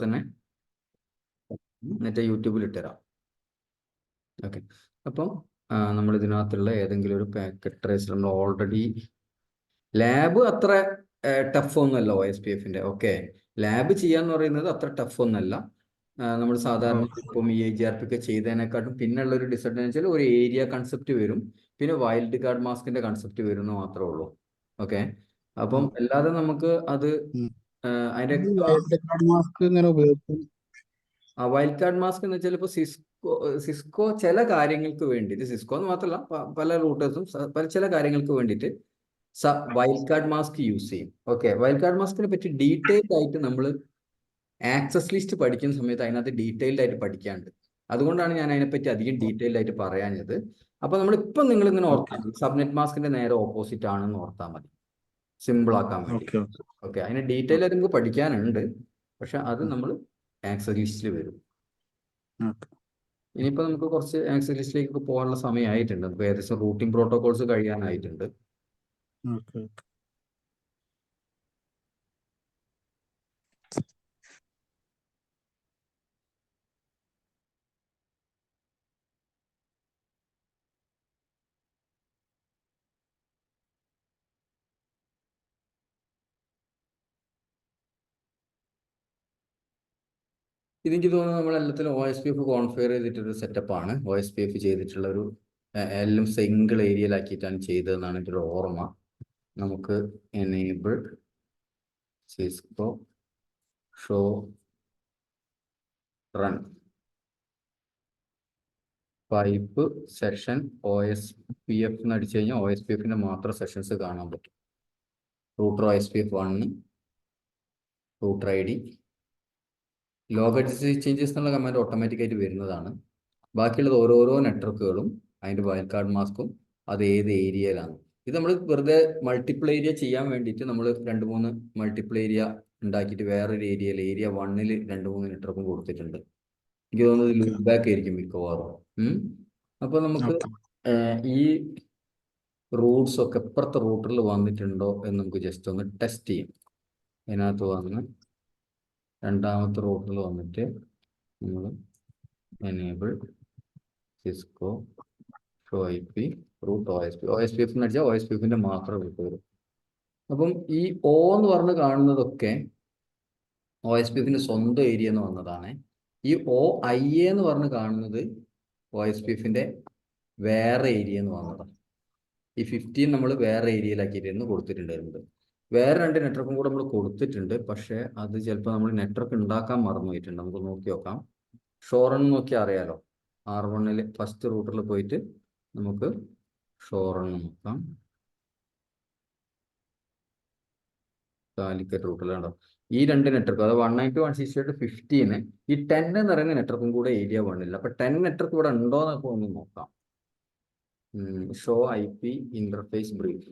തന്നെ എന്നിട്ട് യൂട്യൂബിൽ ഇട്ടുതരാം. ഓക്കെ, അപ്പം നമ്മൾ ഇതിനകത്തുള്ള ഏതെങ്കിലും ഒരു പാക്കറ്റ് ട്രേസ് നമ്മൾ ഓൾറെഡി ലാബ് അത്ര ടഫ് ഒന്നുമല്ല OSPF-ന്റെ. ഓക്കെ, ലാബ് ചെയ്യാന്ന് പറയുന്നത് അത്ര ടഫ് ഒന്നല്ല. നമ്മൾ സാധാരണ ഇപ്പം ഈ AGRP ഒക്കെ ചെയ്തതിനെക്കാട്ടും പിന്നെയുള്ള ഒരു ഡിസഡ്വാൻറ്റേജ് ഒരു ഏരിയ കൺസെപ്റ്റ് വരും, പിന്നെ വൈൽഡ് കാർഡ് മാസ്കിന്റെ കൺസെപ്റ്റ് വരും എന്ന് മാത്രമേ ഉള്ളൂ. ഓക്കെ, അപ്പം അല്ലാതെ നമുക്ക് അത് അതിന്റെ വൈൽഡ് കാർഡ് മാസ്ക് എന്ന് വെച്ചാൽ ഇപ്പോൾ സിസ്കോ ചില കാര്യങ്ങൾക്ക് വേണ്ടിയിട്ട്, സിസ്കോ എന്ന് മാത്രമല്ല പല റൂട്ടേഴ്സും ചില കാര്യങ്ങൾക്ക് വേണ്ടിയിട്ട് വൈൽഡ് കാർഡ് മാസ്ക് യൂസ് ചെയ്യും. ഓക്കെ, വൈൽഡ് കാർഡ് മാസ്കിനെ പറ്റി ഡീറ്റെയിൽഡ് ആയിട്ട് നമ്മൾ ആക്സസ് ലിസ്റ്റ് പഠിക്കുന്ന സമയത്ത് അതിനകത്ത് ഡീറ്റെയിൽഡ് ആയിട്ട് പഠിക്കാനുണ്ട്. അതുകൊണ്ടാണ് ഞാൻ അതിനെപ്പറ്റി അധികം ഡീറ്റെയിൽഡ് ആയിട്ട് പറയാഞ്ഞത്. അപ്പൊ നമ്മളിപ്പം നിങ്ങൾ ഇങ്ങനെ ഓർത്താൽ മതി, സബ്നെറ്റ് മാസ്കിന്റെ നേരെ ഓപ്പോസിറ്റ് ആണെന്ന് ഓർത്താൽ മതി, സിമ്പിൾ ആക്കാൻ വേണ്ടി. ഓക്കെ, അതിന് ഡീറ്റെയിൽ ആയിട്ട് നമുക്ക് പഠിക്കാനുണ്ട്, പക്ഷെ അത് നമ്മൾ ആക്സസ് ലിസ്റ്റിൽ വരും. ഇനിയിപ്പോൾ നമുക്ക് കുറച്ച് ആക്സസ് ലിസ്റ്റിലേക്ക് പോകാനുള്ള സമയമായിട്ടുണ്ട്. നമുക്ക് ഏകദേശം റൂട്ടിംഗ് പ്രോട്ടോകോൾസ് കഴിയാനായിട്ടുണ്ട്. ഇതെനിക്ക് തോന്നുന്നു നമ്മളെല്ലാത്തിലും OSPF കോൺഫിഗർ ചെയ്തിട്ടൊരു സെറ്റപ്പാണ്. OSPF ചെയ്തിട്ടുള്ള ഒരു എല്ലാം സിംഗിൾ ഏരിയയിലാക്കിയിട്ടാണ് ചെയ്തതെന്നാണ് എൻ്റെ ഒരു ഓർമ്മ. നമുക്ക് enable Cisco show run pipe section OSPF എന്ന് അടിച്ചു കഴിഞ്ഞാൽ OSPF-ന്റെ മാത്രം സെഷൻസ് കാണാൻ പറ്റും. Router OSPF 1, router ID, log changes എന്നുള്ള കമാൻഡ് ഓട്ടോമാറ്റിക്കായിട്ട് വരുന്നതാണ്. ബാക്കിയുള്ളത് ഓരോരോ നെറ്റ്വർക്കുകളും അതിൻ്റെ വൈൽഡ് കാർഡ് മാസ്കും അത് ഏത് ഏരിയയിലാണ്. ഇത് നമ്മൾ വെറുതെ മൾട്ടിപ്പിൾ ഏരിയ ചെയ്യാൻ വേണ്ടിയിട്ട് നമ്മൾ 2-3 മൾട്ടിപ്പിൾ ഏരിയ ഉണ്ടാക്കിയിട്ട് വേറൊരു ഏരിയയിൽ ഏരിയ 1-ൽ 2-3 നെറ്റ്വർക്കും കൊടുത്തിട്ടുണ്ട്. എനിക്ക് തോന്നുന്നത് ലൂപ്പ് ബാക്ക് ആയിരിക്കും മിക്കവാറും. അപ്പോൾ നമുക്ക് ഈ റൂട്ട്സ് ഒക്കെ ഇപ്പുറത്തെ റൂട്ടറിൽ വന്നിട്ടുണ്ടോ എന്ന് നമുക്ക് ജസ്റ്റ് ഒന്ന് ടെസ്റ്റ് ചെയ്യും. അതിനകത്ത് വന്ന് രണ്ടാമത്തെ റൂട്ടറിൽ വന്നിട്ട് നമ്മൾ enable Cisco show IP route OSPF എന്ന് അടിച്ചാൽ OSPF-ന്റെ മാത്രം റൂട്ട് വരും. അപ്പം ഈ O എന്ന് പറഞ്ഞ് കാണുന്നതൊക്കെ OSPF-ന്റെ സ്വന്തം ഏരിയ എന്ന് വന്നതാണ്. ഈ OIA എന്ന് പറഞ്ഞ് കാണുന്നത് OSPF-ന്റെ വേറെ ഏരിയ എന്ന് വന്നതാണ്. ഈ 15 നമ്മൾ വേറെ ഏരിയയിലാക്കിയിട്ടായിരുന്നു കൊടുത്തിട്ടുണ്ടായിരുന്നത്. വേറെ 2 നെറ്റ്വർക്കും കൂടെ നമ്മൾ കൊടുത്തിട്ടുണ്ട്, പക്ഷെ അത് ചിലപ്പോൾ നമ്മൾ നെറ്റ്വർക്ക് ഉണ്ടാക്കാൻ മറന്നു പോയിട്ടുണ്ട്. നമുക്ക് നോക്കി നോക്കാം. ഷോറൺ നോക്കിയാൽ അറിയാലോ. R1-ൽ ഫസ്റ്റ് റൂട്ടറിൽ പോയിട്ട് നമുക്ക് ഷോറൺ നോക്കാം. കാലിക്കറ്റ് റൂട്ടിലുണ്ടോ ഈ 2 നെറ്റ്വർക്ക്, അത് 192, 168, 15, ഈ 10 എന്ന് പറയുന്ന നെറ്റ്വർക്കും കൂടെ ഏരിയ 1-ൽ. അപ്പൊ 10 നെറ്റ്വർക്ക് ഇവിടെ ഉണ്ടോ എന്നൊക്കെ ഒന്ന് നോക്കാം. ഷോ IP ഇന്റർഫേസ് ബ്രീഫ്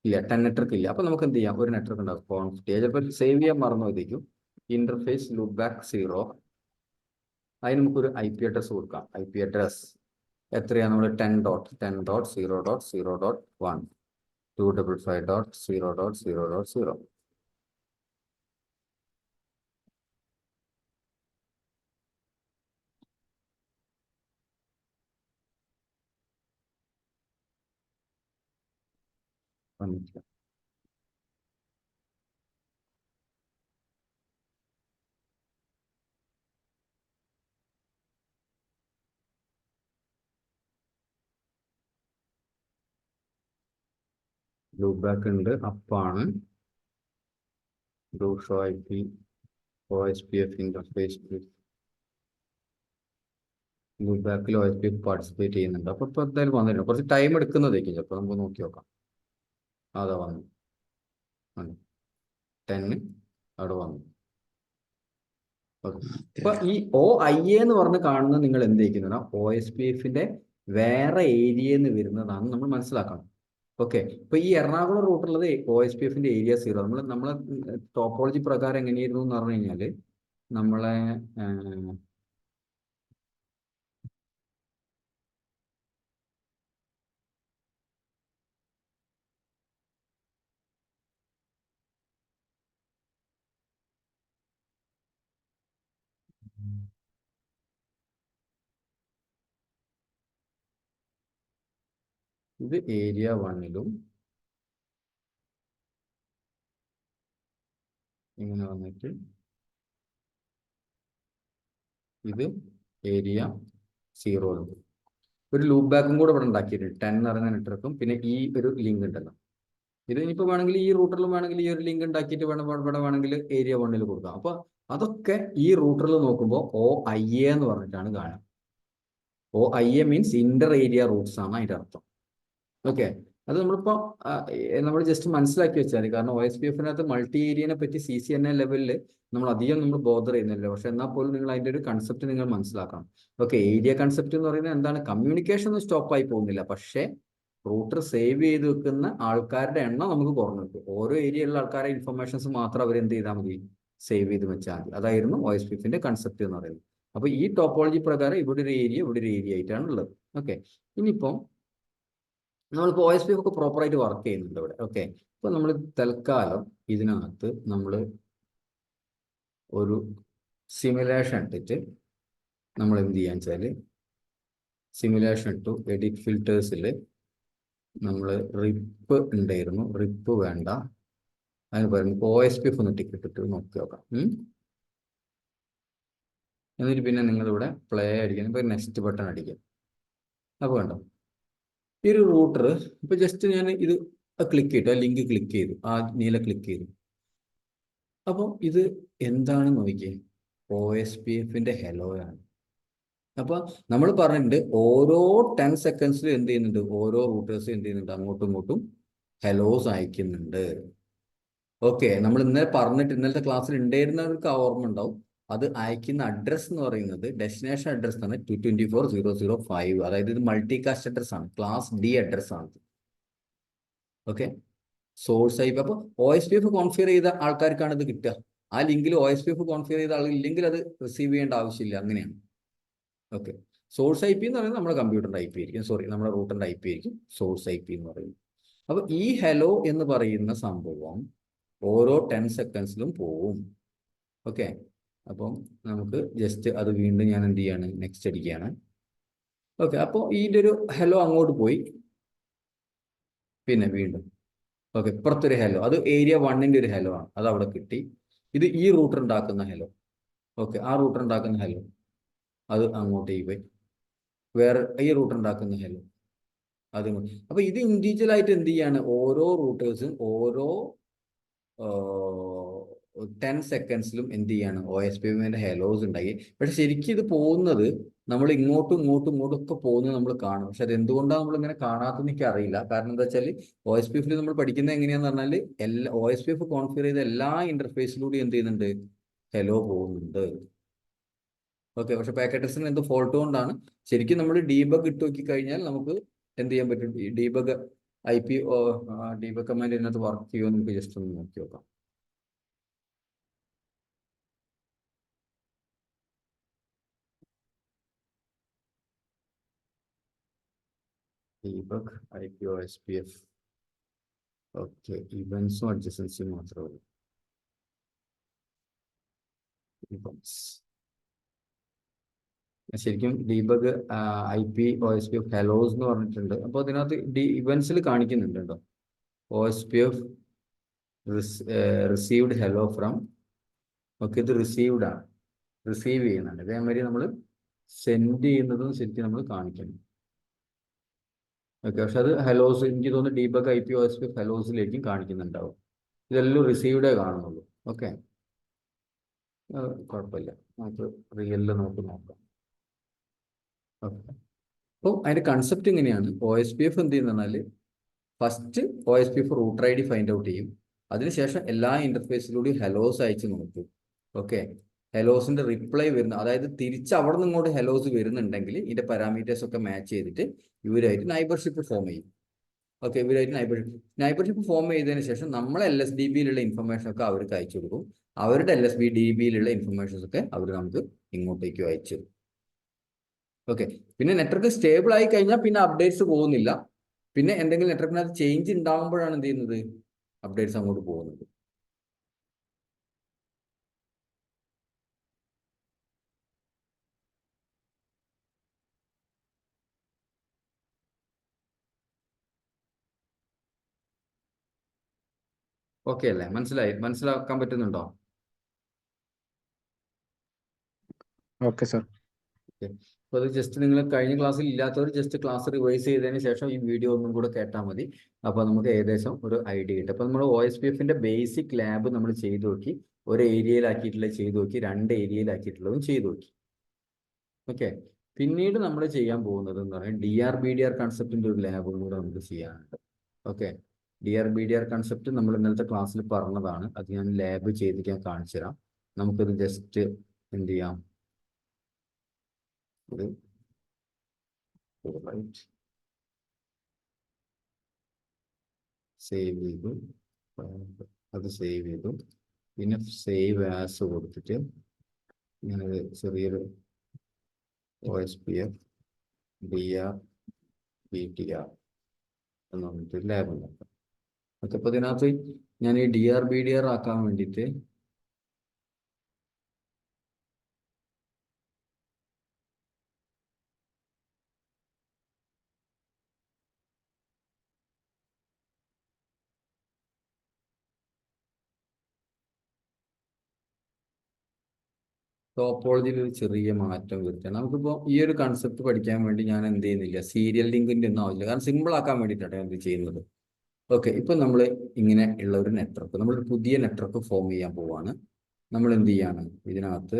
ഇല്ല, 10 നെറ്റ്വർക്ക് ഇല്ല. അപ്പൊ നമുക്ക് എന്ത് ചെയ്യാം, ഒരു നെറ്റ്വർക്ക് ഉണ്ടാവും കോൺഫിഗ്, ചിലപ്പോൾ സേവ് ചെയ്യാൻ മറന്നു പോയിരിക്കും. ഇന്റർഫേസ് ലൂപ്പ് ബാക്ക് 0, അതിന് നമുക്കൊരു IP അഡ്രസ് കൊടുക്കാം. IP അഡ്രസ് എത്രയാണ്? നമ്മൾ 10.10.0.0.1 255.0.0.0. ലൂപ്പ് ബാക്ക് ഉണ്ട്, അപ്പാണ് show IP OSPF interface loop ബാക്കിൽ OSPF പാർട്ടിസിപ്പേറ്റ് ചെയ്യുന്നുണ്ട്. അപ്പൊ ഇപ്പൊ എന്തായാലും വന്നിട്ടുണ്ട്. കുറച്ച് ടൈം എടുക്കുന്നതായിരിക്കും, ചിലപ്പോൾ നമുക്ക് നോക്കി നോക്കാം. അതാ വന്നു 10 അവിടെ വന്നു. അപ്പൊ ഈ OIA എന്ന് പറഞ്ഞ് കാണുന്നത് നിങ്ങൾ എന്ത് ചെയ്യുന്ന OSPF-ന്റെ വേറെ ഏരിയ എന്ന് വരുന്നതാണ് നമ്മൾ മനസ്സിലാക്കണം. ഓക്കെ, ഇപ്പൊ ഈ എറണാകുളം റൂട്ടുള്ളത് OSPF-ന്റെ ഏരിയ 0. നമ്മളെ ടോപ്പോളജി പ്രകാരം എങ്ങനെയായിരുന്നു എന്ന് പറഞ്ഞു കഴിഞ്ഞാല് നമ്മളെ ഇത് ഏരിയ 1-ലും ഇങ്ങനെ വന്നിട്ട് ഇത് ഏരിയ 0-ലും ഒരു ലൂപ്പ് ബാക്കും കൂടെ ഇവിടെ ഉണ്ടാക്കിയിട്ടുണ്ട്. 10 എന്ന് പറയുന്ന നെറ്റ്വർക്കും പിന്നെ ഈ ഒരു ലിങ്ക് ഉണ്ടല്ലോ. ഇത് ഇനിയിപ്പോൾ വേണമെങ്കിൽ ഈ റൂട്ടറിലും വേണമെങ്കിൽ ഈ ഒരു ലിങ്ക് ഉണ്ടാക്കിയിട്ട് ഇവിടെ വേണമെങ്കിൽ ഏരിയ 1-ൽ കൊടുക്കാം. അപ്പോൾ അതൊക്കെ ഈ റൂട്ടറിൽ നോക്കുമ്പോൾ OIA എന്ന് പറഞ്ഞിട്ടാണ് കാണുക. OIA means Inter area Roots ആണ് അതിന്റെ അർത്ഥം. ഓക്കെ, അത് നമ്മൾ ജസ്റ്റ് മനസ്സിലാക്കി വെച്ചാൽ മതി. കാരണം OSPF-നകത്ത് മൾട്ടി ഏരിയനെ പറ്റി CCNA ലെവലിൽ നമ്മൾ അധികം ബോധർ ചെയ്യുന്നില്ല. പക്ഷെ എന്നാൽ പോലും നിങ്ങൾ അതിന്റെ ഒരു കൺസെപ്റ്റ് നിങ്ങൾ മനസ്സിലാക്കണം. ഓക്കെ, ഏരിയ കൺസെപ്റ്റ് എന്ന് പറയുന്നത് എന്താണ്? കമ്മ്യൂണിക്കേഷൻ ഒന്നും സ്റ്റോപ്പ് ആയി പോകുന്നില്ല, പക്ഷേ റൂട്ടർ സേവ് ചെയ്ത് വെക്കുന്ന ആൾക്കാരുടെ എണ്ണം നമുക്ക് കുറഞ്ഞു കിട്ടും. ഓരോ ഏരിയയിലുള്ള ആൾക്കാരുടെ ഇൻഫർമേഷൻസ് മാത്രം അവർ എന്ത് ചെയ്താൽ മതി? സേവ് ചെയ്ത് വെച്ചാൽ മതി. അതായിരുന്നു OSPF-ന്റെ കൺസെപ്റ്റ് എന്ന് പറയുന്നത്. അപ്പൊ ഈ ടോപ്പോളജി പ്രകാരം ഇവിടെ ഒരു ഏരിയ ഇവിടെ ഒരു ഏരിയ ആയിട്ടാണ് ഉള്ളത്. ഓക്കെ, ഇനിയിപ്പം നമ്മളിപ്പോൾ OSPF ഒക്കെ പ്രോപ്പറായിട്ട് വർക്ക് ചെയ്യുന്നുണ്ട് ഇവിടെ. ഓക്കെ, ഇപ്പൊ നമ്മൾ തൽക്കാലം ഇതിനകത്ത് നമ്മൾ ഒരു സിമുലേഷൻ ഇട്ടിട്ട് നമ്മൾ എന്ത് ചെയ്യാന്ന് വെച്ചാൽ സിമുലേഷൻ ഇട്ടു. എഡിറ്റ് ഫിൽറ്റേഴ്സിൽ നമ്മൾ റിപ്പ് ഉണ്ടായിരുന്നു, റിപ്പ് വേണ്ട, അതിന് പകരം OSPF ഒന്ന് ടിക്കറ്റ് ഇട്ട് നോക്കി നോക്കാം. എന്നിട്ട് പിന്നെ നിങ്ങളിവിടെ പ്ലേ അടിക്കണം, ഇപ്പൊ നെക്സ്റ്റ് ബട്ടൺ അടിക്കാം. അപ്പോൾ വേണ്ട ഈ ഒരു റൂട്ടർ ഇപ്പൊ ജസ്റ്റ് ഞാൻ ഇത് ക്ലിക്ക് ചെയ്തു, ആ ലിങ്ക് ക്ലിക്ക് ചെയ്തു, ആ നീല ക്ലിക്ക് ചെയ്തു. അപ്പോൾ ഇത് എന്താണ് നോക്കിയേ? OSPF-ന്റെ ഹെലോ ആണ്. അപ്പൊ നമ്മൾ പറഞ്ഞിട്ടുണ്ട് ഓരോ 10 സെക്കൻഡ്സിലും എന്ത് ചെയ്യുന്നുണ്ട്? ഓരോ റൂട്ടേഴ്സ് എന്ത് ചെയ്യുന്നുണ്ട്? അങ്ങോട്ടും ഇങ്ങോട്ടും ഹെലോസ് അയക്കുന്നുണ്ട്. ഓക്കെ, നമ്മൾ ഇന്നലെ പറഞ്ഞിട്ട് ഇന്നലത്തെ ക്ലാസ്സിൽ ഉണ്ടായിരുന്നവർക്ക് ഓർമ്മ ഉണ്ടാവും. അത് അയക്കുന്ന അഡ്രസ് എന്ന് പറയുന്നത് ഡെസ്റ്റിനേഷൻ അഡ്രസ് ആണ് 224005. അതായത് ഇത് മൾട്ടികാസ്റ്റ് അഡ്രസ് ആണ്, ക്ലാസ് D അഡ്രസ് ആണ്. Okay, source IP. അപ്പോൾ OSPF കോൺഫിഗർ ചെയ്ത ആൾക്കാർക്കാണ് ഇത് കിട്ടുക. ആ ലിങ്കിൽ OSPF കോൺഫിഗർ ചെയ്ത ആളില്ലെങ്കിൽ അത് റിസീവ് ചെയ്യേണ്ട ആവശ്യമില്ല. അങ്ങനെയാണ്. ഓക്കെ, സോഴ്സ് IP എന്ന് പറയുന്നത് നമ്മുടെ കമ്പ്യൂട്ടറിന്റെ IP ആയിരിക്കും, സോറി നമ്മുടെ റൂട്ടറിന്റെ IP ആയിരിക്കും സോഴ്സ് IP എന്ന് പറയുന്നത്. അപ്പൊ ഈ ഹെലോ എന്ന് പറയുന്ന സംഭവം ഓരോ 10 സെക്കൻഡ്സിലും പോവും. ഓക്കെ, അപ്പം നമുക്ക് ജസ്റ്റ് അത് വീണ്ടും ഞാൻ എന്ത് ചെയ്യാണ്? നെക്സ്റ്റ് അടിക്കുകയാണ്. ഓക്കെ, അപ്പോൾ ഇതിൻ്റെ ഒരു ഹെലോ അങ്ങോട്ട് പോയി, പിന്നെ വീണ്ടും ഓക്കെ ഇപ്പുറത്തൊരു ഹെലോ, അത് ഏരിയ 1-ന്റെ ഒരു ഹെലോ ആണ്, അത് അവിടെ കിട്ടി. ഇത് ഈ റൂട്ടർ ഉണ്ടാക്കുന്ന ഹെലോ. ഓക്കെ, ആ റൂട്ടർ ഉണ്ടാക്കുന്ന ഹെലോ അത് അങ്ങോട്ടേക്ക് പോയി. വേറെ ഈ റൂട്ടർ ഉണ്ടാക്കുന്ന ഹെലോ അത്. അപ്പൊ ഇത് ഇൻഡിവിജ്വൽ ആയിട്ട് എന്ത് ചെയ്യാണ്? ഓരോ റൂട്ടേഴ്സും ഓരോ 10 സെക്കൻഡ്സിലും എന്ത് ചെയ്യാണ്? OSPF-ന്റെ ഹെലോസ് ഉണ്ടായി. പക്ഷെ ശരിക്കും ഇത് പോകുന്നത് നമ്മൾ ഇങ്ങോട്ടും ഇങ്ങോട്ടും ഇങ്ങോട്ടും ഒക്കെ പോകുന്നത് നമ്മൾ കാണും. പക്ഷെ അത് എന്തുകൊണ്ടാണ് നമ്മൾ ഇങ്ങനെ കാണാത്തതെന്ന് എനിക്ക് അറിയില്ല. കാരണം എന്താ വെച്ചാൽ OSPF-ൽ നമ്മൾ പഠിക്കുന്നത് എങ്ങനെയാന്ന് പറഞ്ഞാൽ OSPF കോൺഫിഗർ ചെയ്ത എല്ലാ ഇന്റർഫേസിലൂടെയും എന്ത് ചെയ്യുന്നുണ്ട്? ഹെലോ പോകുന്നുണ്ട്. ഓക്കെ, പക്ഷെ പാക്കറ്റ് ടെസ്റ്റിന് എന്ത് ഫോൾട്ട് കൊണ്ടാണ്? ശരിക്കും നമ്മൾ ഡീബഗ് ഇട്ട് നോക്കി കഴിഞ്ഞാൽ നമുക്ക് എന്ത് ചെയ്യാൻ പറ്റും? ഡീബഗ് IP ഡീബഗ് കമാൻഡ് ഇതിനകത്ത് വർക്ക് ചെയ്യുമോ നമുക്ക് ജസ്റ്റ് ഒന്ന് നോക്കി നോക്കാം. Debug IP OSPF. ഓക്കെ, ഇവന്റ്സും അഡ്ജസൻസിയും മാത്രമേ ഉള്ളൂ. ശരിക്കും ഡീബഗ് IP OSPF ഹെലോസ് എന്ന് പറഞ്ഞിട്ടുണ്ട്. അപ്പോൾ അതിനകത്ത് ഇവന്റ്സിൽ കാണിക്കുന്നുണ്ട് കേട്ടോ. OSPF received hello from. Okay, ഇത് റിസീവ്ഡ് ആണ്, റിസീവ് ചെയ്യുന്നുണ്ട്. അതേമാതിരി നമ്മൾ സെൻഡ് ചെയ്യുന്നതും ശരിക്കും നമ്മൾ കാണിക്കണം. ഓക്കെ, പക്ഷെ അത് ഹെലോസ് എനിക്ക് തോന്നുന്നു ഡീബഗ് IP OSPF ഹെലോസിലേക്കും കാണിക്കുന്നുണ്ടാവും. ഇതെല്ലാം റിസീവ്ഡേ കാണുന്നുള്ളൂ. ഓക്കെ, കുഴപ്പമില്ല, നമുക്ക് റിയലിൽ നമുക്ക് നോക്കാം. ഓക്കെ, അപ്പോൾ അതിന്റെ കൺസെപ്റ്റ് ഇങ്ങനെയാണ്. OSPF എന്ത് ചെയ്യുന്നതെന്നാൽ first OSPF router ID find out ചെയ്യും. അതിനുശേഷം എല്ലാ ഇന്റർഫേസിലൂടെയും ഹെലോസ് അയച്ച് നോക്കും. ഓക്കെ, ഹെലോസിന്റെ റിപ്ലൈ വരുന്ന, അതായത് തിരിച്ച് അവിടെ നിന്ന് ഇങ്ങോട്ട് ഹെലോസ് വരുന്നുണ്ടെങ്കിൽ ഇതിന്റെ പാരാമീറ്റേഴ്സ് ഒക്കെ മാച്ച് ചെയ്തിട്ട് ഇവരായിട്ട് നൈബർഷിപ്പ് ഫോം ചെയ്യും. ഓക്കെ, ഇവരായിട്ട് നൈബർഷിപ്പ് ഫോം ചെയ്തതിന് ശേഷം നമ്മളെ LSDBയിലുള്ള ഇൻഫർമേഷൻ ഒക്കെ അവർക്ക് അയച്ചു കൊടുക്കും. അവരുടെ LSDBയിലുള്ള ഇൻഫർമേഷൻസ് ഒക്കെ അവർ നമുക്ക് ഇങ്ങോട്ടേക്കും അയച്ചു തരും. ഓക്കെ, പിന്നെ നെറ്റ്വർക്ക് സ്റ്റേബിൾ ആയി കഴിഞ്ഞാൽ പിന്നെ അപ്ഡേറ്റ്സ് പോകുന്നില്ല. പിന്നെ എന്തെങ്കിലും നെറ്റ്വർക്കിനകത്ത് ചേഞ്ച് ഉണ്ടാകുമ്പോഴാണ് എന്ത് ചെയ്യുന്നത്? അപ്ഡേറ്റ്സ് അങ്ങോട്ട് പോകുന്നത്. ഓക്കെ അല്ലേ? മനസ്സിലാക്കാൻ പറ്റുന്നുണ്ടോ? Okay sir. അപ്പോൾ അത് ജസ്റ്റ് നിങ്ങൾ കഴിഞ്ഞ ക്ലാസ്സിൽ ഇല്ലാത്തവർ ജസ്റ്റ് ക്ലാസ് റിവൈസ് ചെയ്തതിന് ശേഷം ഈ വീഡിയോ ഒന്നും കൂടെ കേട്ടാൽ മതി. അപ്പോൾ നമുക്ക് ഏകദേശം ഒരു ഐഡിയ കിട്ടും. അപ്പോൾ നമ്മൾ OSPF-ന്റെ ബേസിക് ലാബ് നമ്മൾ ചെയ്തു നോക്കി, ഒരു ഏരിയയിലാക്കിയിട്ടുള്ളത് ചെയ്തു നോക്കി, 2 ഏരിയയിലാക്കിയിട്ടുള്ളതും ചെയ്തു നോക്കി. ഓക്കെ. പിന്നീട് നമ്മൾ ചെയ്യാൻ പോകുന്നത് എന്ന് പറയുന്നത് DRBDR കൺസെപ്റ്റിന്റെ ഒരു ലാബും കൂടെ നമുക്ക് ചെയ്യാനുണ്ട്. ഓക്കെ. DRBDR കൺസെപ്റ്റ് നമ്മൾ ഇന്നലത്തെ ക്ലാസ്സിൽ പറഞ്ഞതാണ്. അത് ഞാൻ ലാബ് ചെയ്ത് ഞാൻ കാണിച്ചു തരാം. നമുക്കത് ജസ്റ്റ് എന്ത് ചെയ്യാം, സേവ് ചെയ്തു, അത് സേവ് ചെയ്തു. പിന്നെ സേവ് ആസ് കൊടുത്തിട്ട് ഇങ്ങനെ ചെറിയൊരു OSPF DRBDR എന്ന് പറഞ്ഞിട്ട് ലാബ് ഉണ്ടാക്കാം. ഓക്കെ. അപ്പോൾ ഇതിനകത്ത് ഞാൻ ഈ DRBDR ആക്കാൻ വേണ്ടിയിട്ട് ടോപ്പോളജിയിൽ ഒരു ചെറിയ മാറ്റം വരുത്തണം. നമുക്കിപ്പോൾ ഈ ഒരു കൺസെപ്റ്റ് പഠിക്കാൻ വേണ്ടി ഞാൻ എന്ത് ചെയ്യുന്നില്ല, സീരിയൽ ലിങ്കിൻ്റെ ഒന്നും ആവശ്യമില്ല. കാരണം സിമ്പിൾ ആക്കാൻ വേണ്ടിയിട്ടാണ് ഞാൻ ഇത് ചെയ്യുന്നത്. ഓക്കെ. ഇപ്പം നമ്മൾ ഇങ്ങനെ ഉള്ള ഒരു നെറ്റ്വർക്ക്, നമ്മളൊരു പുതിയ നെറ്റ്വർക്ക് ഫോം ചെയ്യാൻ പോവാണ്. നമ്മൾ എന്ത് ചെയ്യാണ്, ഇതിനകത്ത്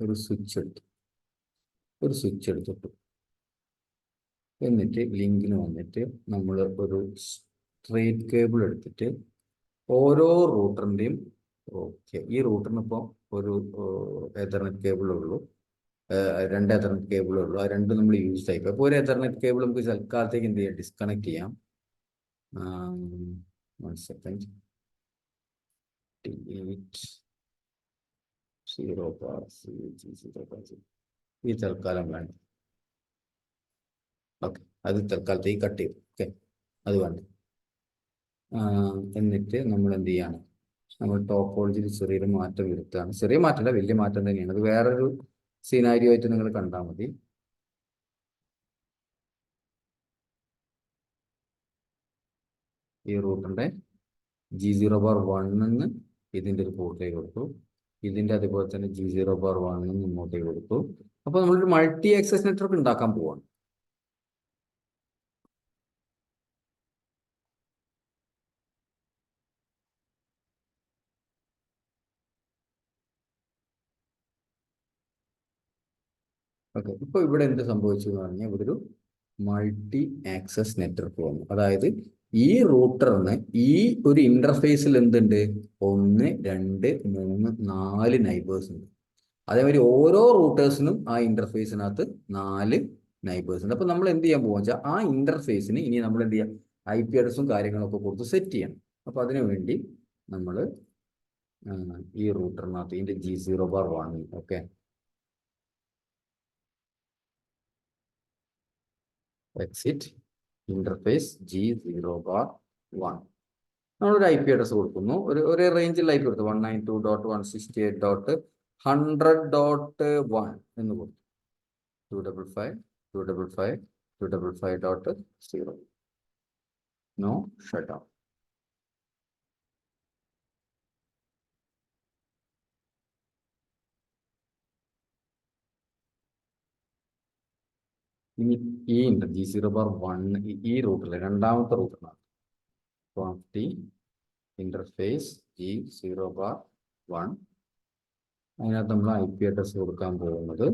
ഒരു സ്വിച്ച് എടുത്തിട്ടു. എന്നിട്ട് ലിങ്കിന് വന്നിട്ട് നമ്മൾ ഒരു സ്ട്രേറ്റ് കേബിൾ എടുത്തിട്ട് ഓരോ റൂട്ടറിൻ്റെയും, ഓക്കെ, ഈ റൂട്ടറിന് ഇപ്പോൾ ഒരു എതർനെറ്റ് കേബിളേ ഉള്ളൂ, 2 എതർനെറ്റ് കേബിളേ ഉള്ളൂ. ആ 2 നമ്മൾ യൂസ് ടൈപ്പ്. അപ്പോൾ ഒരു എതർനെറ്റ് കേബിൾ നമുക്ക് തൽക്കാലത്തേക്ക് എന്ത് ചെയ്യാം, ഡിസ്കണക്ട് ചെയ്യാം. 1 സെക്കൻഡ്. ഈ തൽക്കാലം വേണ്ട. ഓക്കെ, അത് തൽക്കാലത്തേക്ക് കട്ട് ചെയ്യും. ഓക്കെ, അത് വേണ്ട. എന്നിട്ട് നമ്മൾ എന്ത് ചെയ്യാണ്, നമ്മൾ ടോപ്പോളജിയിൽ ചെറിയൊരു മാറ്റം വരുത്തുകയാണ്. ചെറിയ മാറ്റമല്ല, വലിയ മാറ്റം തന്നെയാണ്. അത് വേറൊരു സിനാരിയോ ആയിട്ട് നിങ്ങൾ കണ്ടാൽ മതി. ഈ റൂട്ടിൻ്റെ G0/1 ഇതിൻ്റെ ഒരു പോർട്ടേജ് കൊടുത്തു, ഇതിൻ്റെ അതുപോലെ തന്നെ G0/1 ഇങ്ങോട്ടേക്ക് കൊടുത്തു. അപ്പോൾ നമ്മളൊരു മൾട്ടി ആക്സസ് നെറ്റ്വർക്ക് ഉണ്ടാക്കാൻ പോവാണ്. ഓക്കെ. ഇപ്പോൾ ഇവിടെ എന്ത് സംഭവിച്ചു എന്ന് പറഞ്ഞാൽ, ഇവിടെ ഒരു മൾട്ടി ആക്സസ് നെറ്റ്വർക്ക് വന്നു. അതായത് ഈ റൂട്ടറിന് ഈ ഒരു ഇന്റർഫേസിൽ എന്തുണ്ട്, 1 2 3 4 നൈബേഴ്സ് ഉണ്ട്. അതേമാതിരി ഓരോ റൂട്ടേഴ്സിനും ആ ഇന്റർഫേസിനകത്ത് 4 നൈബേഴ്സ് ഉണ്ട്. അപ്പോൾ നമ്മൾ എന്ത് ചെയ്യാൻ പോകുക വെച്ചാൽ, ആ ഇന്റർഫേസിന് ഇനി നമ്മൾ എന്ത് ചെയ്യാം, IP അഡ്രസ്സും കാര്യങ്ങളൊക്കെ കൊടുത്ത് സെറ്റ് ചെയ്യണം. അപ്പോൾ അതിനു വേണ്ടി നമ്മൾ ഈ റൂട്ടറിനകത്ത് ഇതിൻ്റെ G0/1, okay, exit interface G0/1 നമ്മളൊരു IP അഡ്രസ് കൊടുക്കുന്നു. ഒരു റേഞ്ചിൽ IP കൊടുത്തു, 192.168.100.1 എന്ന് കൊടുത്തു. 255.255.255.0. No shutdown. ഇനി ഈ G0/1 ഈ റൂട്ടിൽ രണ്ടാമത്തെ റൂട്ടിനാണ് ഇന്റർഫേസ് G0/1. അതിനകത്ത് നമ്മൾ IP അഡ്രസ് കൊടുക്കാൻ പോകുന്നത്,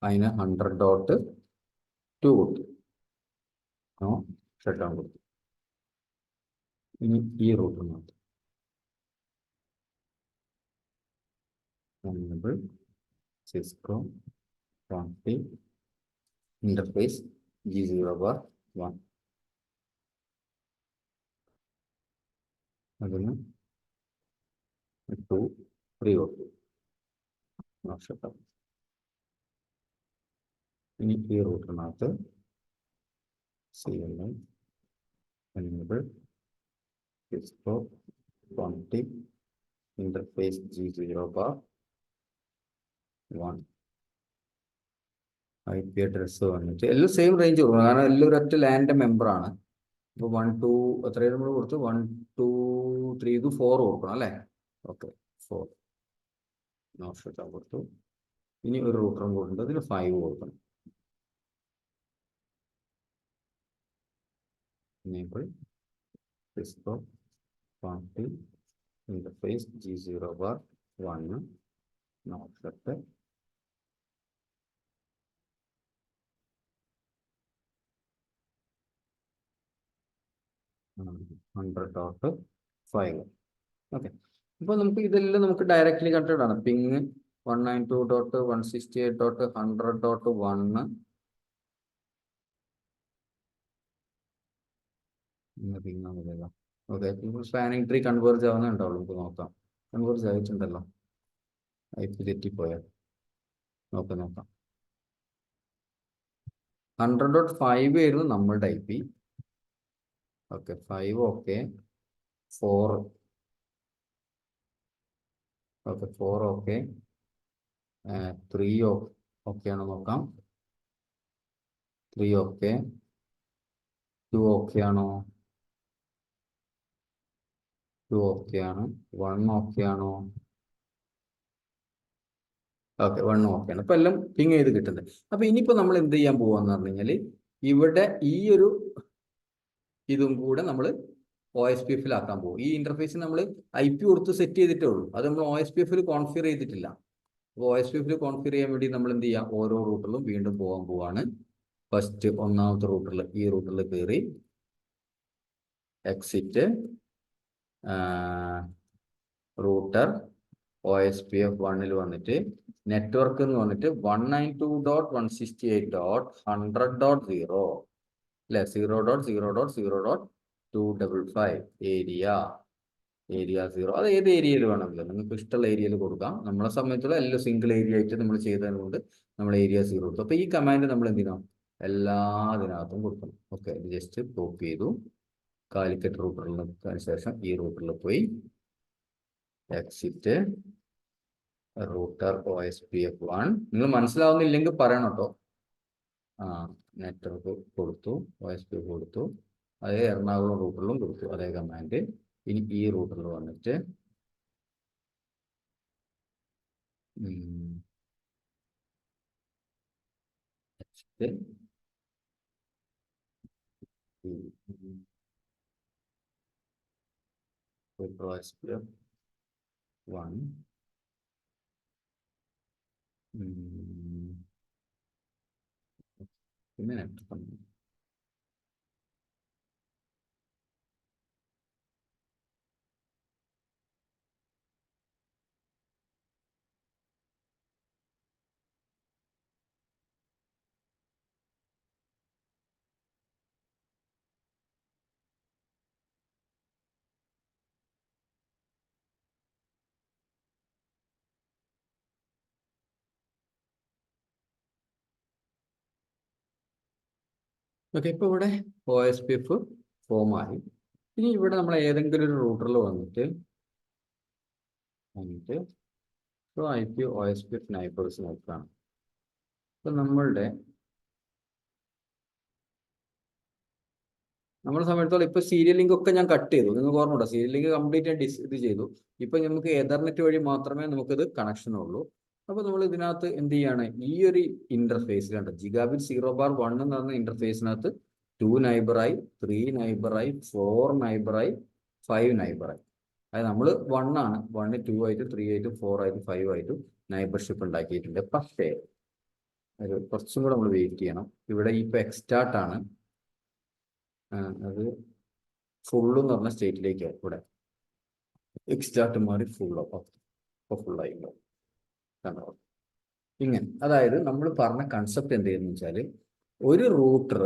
അതിന് 100.2 കൊടുത്തു. നോ ഷട്ട് ഡൗൺ കൊടുത്തു. ഇനി ഈ റൂട്ടിനകത്ത് സിസ്കോ ഇന്റർഫേസ് G0/1 അതിന് 2 3 കൊടുത്തു. No shutdown. ഇനി ഈ റൂട്ടിനകത്ത് CLI enable Cisco config interface G0/1 IP address വന്നിട്ട് എല്ലാം സെയിം റേഞ്ച് കൊടുക്കണം, കാരണം എല്ലാം ഒരൊറ്റ ലാൻഡ് മെമ്പറാണ്. ഇപ്പോൾ 1 2 എത്രയും നമ്മൾ കൊടുത്തു, 1 2 3 ഇത് 4 കൊടുക്കണം അല്ലേ? ഓക്കെ, 4 നോഷത്താൻ കൊടുത്തു. ഇനി ഒരു റൂട്ടറും കൊടുത്തിട്ട് അതിന് 5 കൊടുക്കണം. enable Cisco party interface G0 bar 1 നോക്കട്ടെ. $100.5. ഓക്കെ, അപ്പോൾ നമുക്ക് ഇതെല്ലാം നമുക്ക് ഡയറക്റ്റ്ലി കണക്റ്റഡ് ആണ്. പിങ് 192.168.100.1 പിങ്ങാണല്ലോ. ഓക്കെ, സ്പാനിങ് ട്രീ കൺവേർജ് ആവുന്നുണ്ടാവുള്ളൂ, നമുക്ക് നോക്കാം. കൺവേർജ് ആയിട്ടുണ്ടല്ലോ, IP തെറ്റിപ്പോയാൽ നോക്കാം. 100.5 ആയിരുന്നു നമ്മളുടെ IP. Okay, 5 okay, 4 okay, 4 okay, 3 okay ആണോ നോക്കാം. 3 ഓക്കെ, 2 ഓക്കെ ആണോ? 2 ഓക്കെ ആണ്. 1 ഓക്കെ ആണോ? ഓക്കെ, 1 ഓക്കെ ആണ്. ഇപ്പൊ എല്ലാം പിങ് ചെയ്ത് കിട്ടുന്നത്. അപ്പൊ ഇനിയിപ്പോ നമ്മൾ എന്ത് ചെയ്യാൻ പോവാന്ന് പറഞ്ഞു കഴിഞ്ഞാല്, ഇവിടെ ഈ ഒരു ഇതും കൂടെ നമ്മൾ OSPF ആക്കാൻ പോകും. ഈ ഇന്റർഫേസ് നമ്മൾ IP കൊടുത്ത് സെറ്റ് ചെയ്തിട്ടേ ഉള്ളൂ, അത് നമ്മൾ OSPF കോൺഫിഗർ ചെയ്തിട്ടില്ല. അപ്പോൾ OSPF കോൺഫിഗർ ചെയ്യാൻ വേണ്ടി നമ്മൾ എന്ത് ചെയ്യാം, ഓരോ റൂട്ടറിലും വീണ്ടും പോകാൻ പോവാണ്. ഫസ്റ്റ് ഒന്നാമത്തെ റൂട്ടറിൽ, ഈ റൂട്ടറിൽ കയറി എക്സിറ്റ് റൂട്ടർ OSPF 1 വന്നിട്ട് നെറ്റ്വർക്ക് എന്ന് വന്നിട്ട് 192.168.100.0 അല്ലെ, 0.0.0.255 ഏരിയ 0. അത് ഏത് ഏരിയയിൽ വേണമെങ്കിലും നിങ്ങൾക്ക് ഇഷ്ടമുള്ള ഏരിയയിൽ കൊടുക്കാം. നമ്മളെ സംബന്ധിച്ചുള്ള എല്ലാം സിംഗിൾ ഏരിയ ആയിട്ട് നമ്മൾ ചെയ്തത് കൊണ്ട് നമ്മൾ ഏരിയ 0 കൊടുത്തു. അപ്പൊ ഈ കമാൻഡ് നമ്മൾ എന്ത് ചെയ്യണം, എല്ലാത്തിനകത്തും കൊടുക്കണം. ഓക്കെ, ജസ്റ്റ് കോപ്പി ചെയ്തു, കാലിക്കറ്റ് റൂട്ടറിൽ ശേഷം ഈ റൂട്ടറിൽ പോയി എക്സിറ്റ് റൂട്ടർ OSPF 1. നിങ്ങൾ മനസ്സിലാവുന്നില്ലെങ്കിൽ പറയണം കേട്ടോ. നെറ്റ്വർക്ക് കൊടുത്തു, OSPF കൊടുത്തു, അതേ എറണാകുളം റൂട്ടറിലും കൊടുത്തു, അതേ കമാൻഡ്. ഇനി ഈ റൂട്ടറിൽ വന്നിട്ട് OSPF 1 പിന്നെ നെറ്റ്വർക്ക്. ഓക്കെ, ഇപ്പോൾ ഇവിടെ OSPF ഫോമായി. ഇനി ഇവിടെ നമ്മൾ ഏതെങ്കിലും ഒരു റൂട്ടറിൽ വന്നിട്ട് IP OSPF നൈബേഴ്സ് നോക്കുകയാണ്. അപ്പൊ നമ്മളെ സമയത്തോളം ഇപ്പൊ സീരിയൽ ലിങ്ക് ഒക്കെ ഞാൻ കട്ട് ചെയ്തു, നിങ്ങൾക്ക് ഓർമ്മ, സീരിയൽ ലിങ്ക് കംപ്ലീറ്റ് ഇത് ചെയ്തു. ഇപ്പൊ നമുക്ക് എതർനെറ്റ് വഴി മാത്രമേ നമുക്കിത് കണക്ഷൻ ഉള്ളൂ. അപ്പൊ നമ്മൾ ഇതിനകത്ത് എന്ത് ചെയ്യാണ്, ഈ ഒരു ഇന്റർഫേസിലുണ്ട് ജിഗാബിറ്റ് 0.1 എന്ന് പറഞ്ഞ ഇന്റർഫേസിനകത്ത് 2 നൈബറായി, 3 നൈബറായി, 4 നൈബറായി, 5 നൈബറായി. അതായത് നമ്മൾ 1 ആണ്, 1 2 ആയിട്ട്, 3 ആയിട്ട്, 4 ആയിട്ട്, 5 ആയിട്ട് നൈബർഷിപ്പ് ഉണ്ടാക്കിയിട്ടുണ്ട്. പക്ഷേ ഒരു കുറച്ചും കൂടെ നമ്മൾ വെയിറ്റ് ചെയ്യണം. ഇവിടെ ഇപ്പൊ എക്സ്റ്റാർട്ട് ആണ്, അത് ഫുള്ള് എന്ന് പറഞ്ഞ സ്റ്റേറ്റിലേക്ക് ഇവിടെ എക്സ്റ്റാർട്ട് മാറി ഫുള്ളായി കണ്ടോ. ഇങ്ങനെ, അതായത് നമ്മൾ പറഞ്ഞ കൺസെപ്റ്റ് എന്ത് ചെയ്യുന്നു വെച്ചാൽ, ഒരു റൂട്ടർ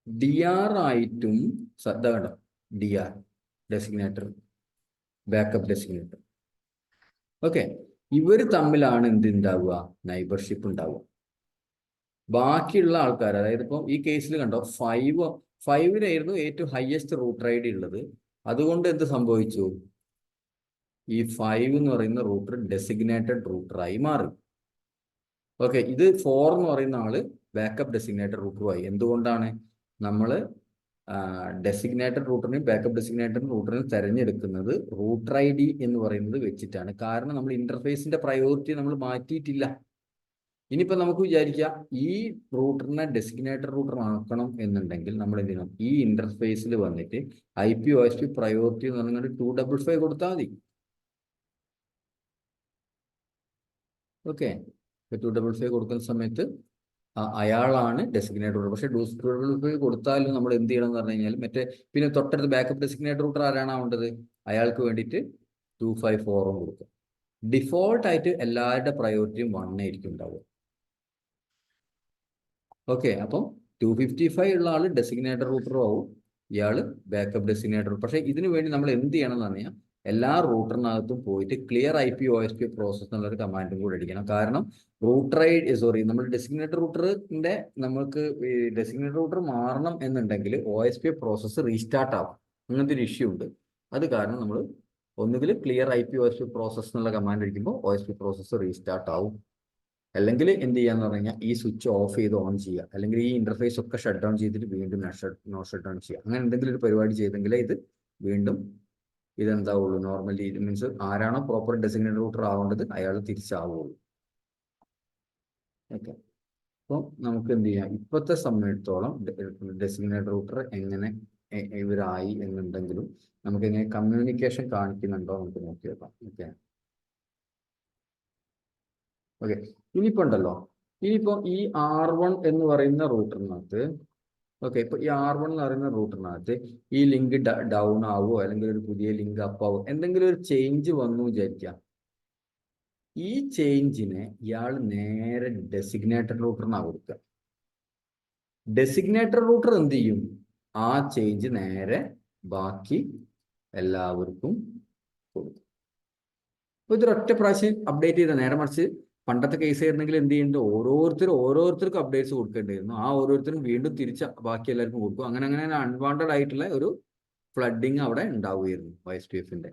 DR ആയിട്ടും കണ്ടോ, DR designator, backup designator. Okay, ഇവർ തമ്മിലാണ് എന്തുണ്ടാവുക, നൈബർഷിപ്പ് ഉണ്ടാവുക. ബാക്കിയുള്ള ആൾക്കാർ, അതായത് ഇപ്പം ഈ കേസിൽ കണ്ടോ 5-5 ഏറ്റവും ഹയസ്റ്റ് റൂട്ടർ ID ഉള്ളത്. അതുകൊണ്ട് എന്ത് സംഭവിച്ചു, ഈ 5 എന്ന് പറയുന്ന റൂട്ടർ ഡെസിഗ്നേറ്റഡ് റൂട്ടറായി മാറി. ഓക്കെ, ഇത് 4 എന്ന് പറയുന്ന ആള് ബാക്കപ്പ് ഡെസിഗ്നേറ്റഡ് റൂട്ടറുമായി. എന്തുകൊണ്ടാണ് നമ്മൾ ഡെസിഗ്നേറ്റഡ് റൂട്ടറിനും ബാക്കപ്പ് ഡെസിഗ്നേറ്റഡ് റൂട്ടറിനും തിരഞ്ഞെടുക്കുന്നത് റൂട്ടർ ഐ ഡി എന്ന് പറയുന്നത് വെച്ചിട്ടാണ്. കാരണം നമ്മൾ ഇന്റർഫേസിന്റെ പ്രയോറിറ്റി നമ്മൾ മാറ്റിയിട്ടില്ല. ഇനിയിപ്പോൾ നമുക്ക് വിചാരിക്കാം ഈ റൂട്ടറിനെ ഡെസിഗ്നേറ്റഡ് റൂട്ടർ ആക്കണം എന്നുണ്ടെങ്കിൽ നമ്മൾ എന്ത് ചെയ്യണം? ഈ ഇന്റർഫേസിൽ വന്നിട്ട് IP/OSP പ്രയോറിറ്റി എന്ന് പറഞ്ഞാൽ 255 കൊടുത്താൽ മതി. ഓക്കെ, 255 കൊടുക്കുന്ന സമയത്ത് അയാളാണ് ഡെസിഗ്നേറ്റഡ് റൂട്ടർ. പക്ഷേ 255 കൊടുത്താലും നമ്മൾ എന്ത് ചെയ്യണം എന്ന് പറഞ്ഞു കഴിഞ്ഞാൽ മറ്റേ പിന്നെ തൊട്ടടുത്ത് ബാക്കപ്പ് ഡെസിഗ്നേറ്റഡ് റൂട്ടർ ആരാണ് ആവേണ്ടത്? അയാൾക്ക് വേണ്ടിയിട്ട് 254 കൊടുക്കും. ഡിഫോൾട്ട് ആയിട്ട് എല്ലാവരുടെ പ്രയോറിറ്റിയും 1 ആയിരിക്കും ഉണ്ടാവുക. ഓക്കെ, അപ്പം 255 ഉള്ള ആള് ഡെസിഗ്നേറ്റഡ് റൂട്ടറും ആവും, ഇയാള് ബാക്കപ്പ് ഡെസിഗ്നേറ്റർ. പക്ഷേ ഇതിനു വേണ്ടി നമ്മൾ എന്ത് ചെയ്യണം എന്ന് പറഞ്ഞാൽ എല്ലാ റൂട്ടറിനകത്തും പോയിട്ട് ക്ലിയർ IP/OSP പ്രോസസ് എന്നുള്ളൊരു കമാൻഡും കൂടെ അടിക്കണം. കാരണം നമ്മൾ ഡെസിഗ്നേറ്റഡ് റൂട്ടറിന്റെ നമുക്ക് ഡെസിഗ്നേറ്റഡ് റൂട്ടർ മാറണം എന്നുണ്ടെങ്കിൽ OSP പ്രോസസ്സ് റീസ്റ്റാർട്ട് ആവും. അങ്ങനത്തെ ഒരു ഇഷ്യൂ ഉണ്ട്. അത് കാരണം നമ്മൾ ഒന്നുകിൽ ക്ലിയർ IP/OSP പ്രോസസ് എന്നുള്ള കമാൻഡ് അടിക്കുമ്പോൾ OSP പ്രോസസ്സ് റീസ്റ്റാർട്ട് ആവും. അല്ലെങ്കിൽ എന്ത് ചെയ്യാന്ന് പറഞ്ഞു കഴിഞ്ഞാൽ ഈ സ്വിച്ച് ഓഫ് ചെയ്ത് ഓൺ ചെയ്യുക, അല്ലെങ്കിൽ ഈ ഇന്റർഫേസ് ഒക്കെ ഷട്ട് ഡൗൺ ചെയ്തിട്ട് വീണ്ടും നോ ഷട്ട് ഡൗൺ ചെയ്യുക. അങ്ങനെ എന്തെങ്കിലും ഒരു പരിപാടി ചെയ്തെങ്കിലേ ഇത് വീണ്ടും ഇതെന്താവുള്ളൂ, നോർമലി മീൻസ് ആരാണോ പ്രോപ്പർ ഡെസിഗ്നേറ്റഡ് റൂട്ടർ ആവേണ്ടത് അയാൾ തിരിച്ചാവുള്ളൂ. ഓക്കെ, അപ്പോൾ നമുക്ക് എന്ത് ചെയ്യാം, ഇപ്പോഴത്തെ സമയത്തോളം ഡെസിഗ്നേറ്റഡ് റൂട്ടർ എങ്ങനെ ഇവരായി എന്നുണ്ടെങ്കിലും നമുക്ക് എങ്ങനെ കമ്മ്യൂണിക്കേഷൻ കാണിക്കുന്നുണ്ടോ നമുക്ക് നോക്കി വെക്കാം. ഓക്കെ ഓക്കെ, ഇനിയിപ്പോ ഉണ്ടല്ലോ, ഇനിയിപ്പോ ഈ R1 എന്ന് പറയുന്ന റൂട്ടറിനകത്ത്, ഓക്കെ, ഇപ്പൊ ഈ R1 എന്ന് പറയുന്ന റൂട്ടറിനകത്ത് ഈ ലിങ്ക് ഡൗൺ ആവോ അല്ലെങ്കിൽ ഒരു പുതിയ ലിങ്ക് അപ്പ് ആവോ, എന്തെങ്കിലും ഒരു ചേഞ്ച് വന്നു വിചാരിക്കാം. ഈ ചേഞ്ചിനെ ഇയാൾ നേരെ ഡെസിഗ്നേറ്റഡ് റൂട്ടറിനാണ് കൊടുക്കുക. ഡെസിഗ്നേറ്റഡ് റൂട്ടർ എന്ത് ചെയ്യും? ആ ചേഞ്ച് നേരെ ബാക്കി എല്ലാവർക്കും കൊടുക്കും. അപ്പൊ ഇതൊരൊറ്റ പ്രാവശ്യം അപ്ഡേറ്റ് ചെയ്ത, നേരെ മറിച്ച് പണ്ടത്തെ കേസ് ആയിരുന്നെങ്കിൽ എന്ത് ചെയ്യുന്നുണ്ട്, ഓരോരുത്തർക്കും അപ്ഡേറ്റ്സ് കൊടുക്കേണ്ടിയിരുന്നു. ആ ഓരോരുത്തരും വീണ്ടും തിരിച്ച് ബാക്കി എല്ലാവർക്കും കൊടുക്കും. അങ്ങനെ അങ്ങനെ അൺവാണ്ടഡ് ആയിട്ടുള്ള ഒരു ഫ്ലഡിങ് അവിടെ ഉണ്ടാവുകയായിരുന്നു OSPF-ന്റെ.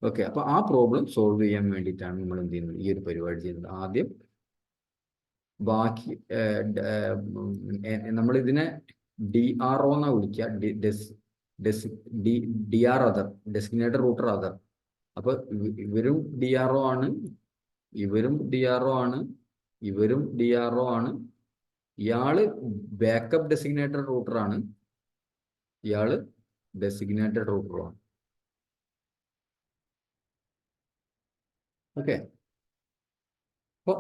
ഓക്കെ, അപ്പൊ ആ പ്രോബ്ലം സോൾവ് ചെയ്യാൻ വേണ്ടിയിട്ടാണ് നമ്മൾ എന്ത് ചെയ്യുന്നത്, ഈ ഒരു പരിപാടി ചെയ്യുന്നത്. ആദ്യം ബാക്കി നമ്മൾ ഇതിനെ DRO എന്നാ വിളിക്കുക, DR other, designated router other. അപ്പൊ ഇവരും DRO ആണ്, ഇവരും DRO ആണ്, ഇവരും DRO ആണ്. ഇയാള് ബാക്കപ്പ് ഡെസിഗ്നേറ്റഡ് റൂട്ടർ ആണ്, ഇയാള് ഡെസിഗ്നേറ്റഡ് റൂട്ടറുമാണ്. ഓക്കെ, അപ്പൊ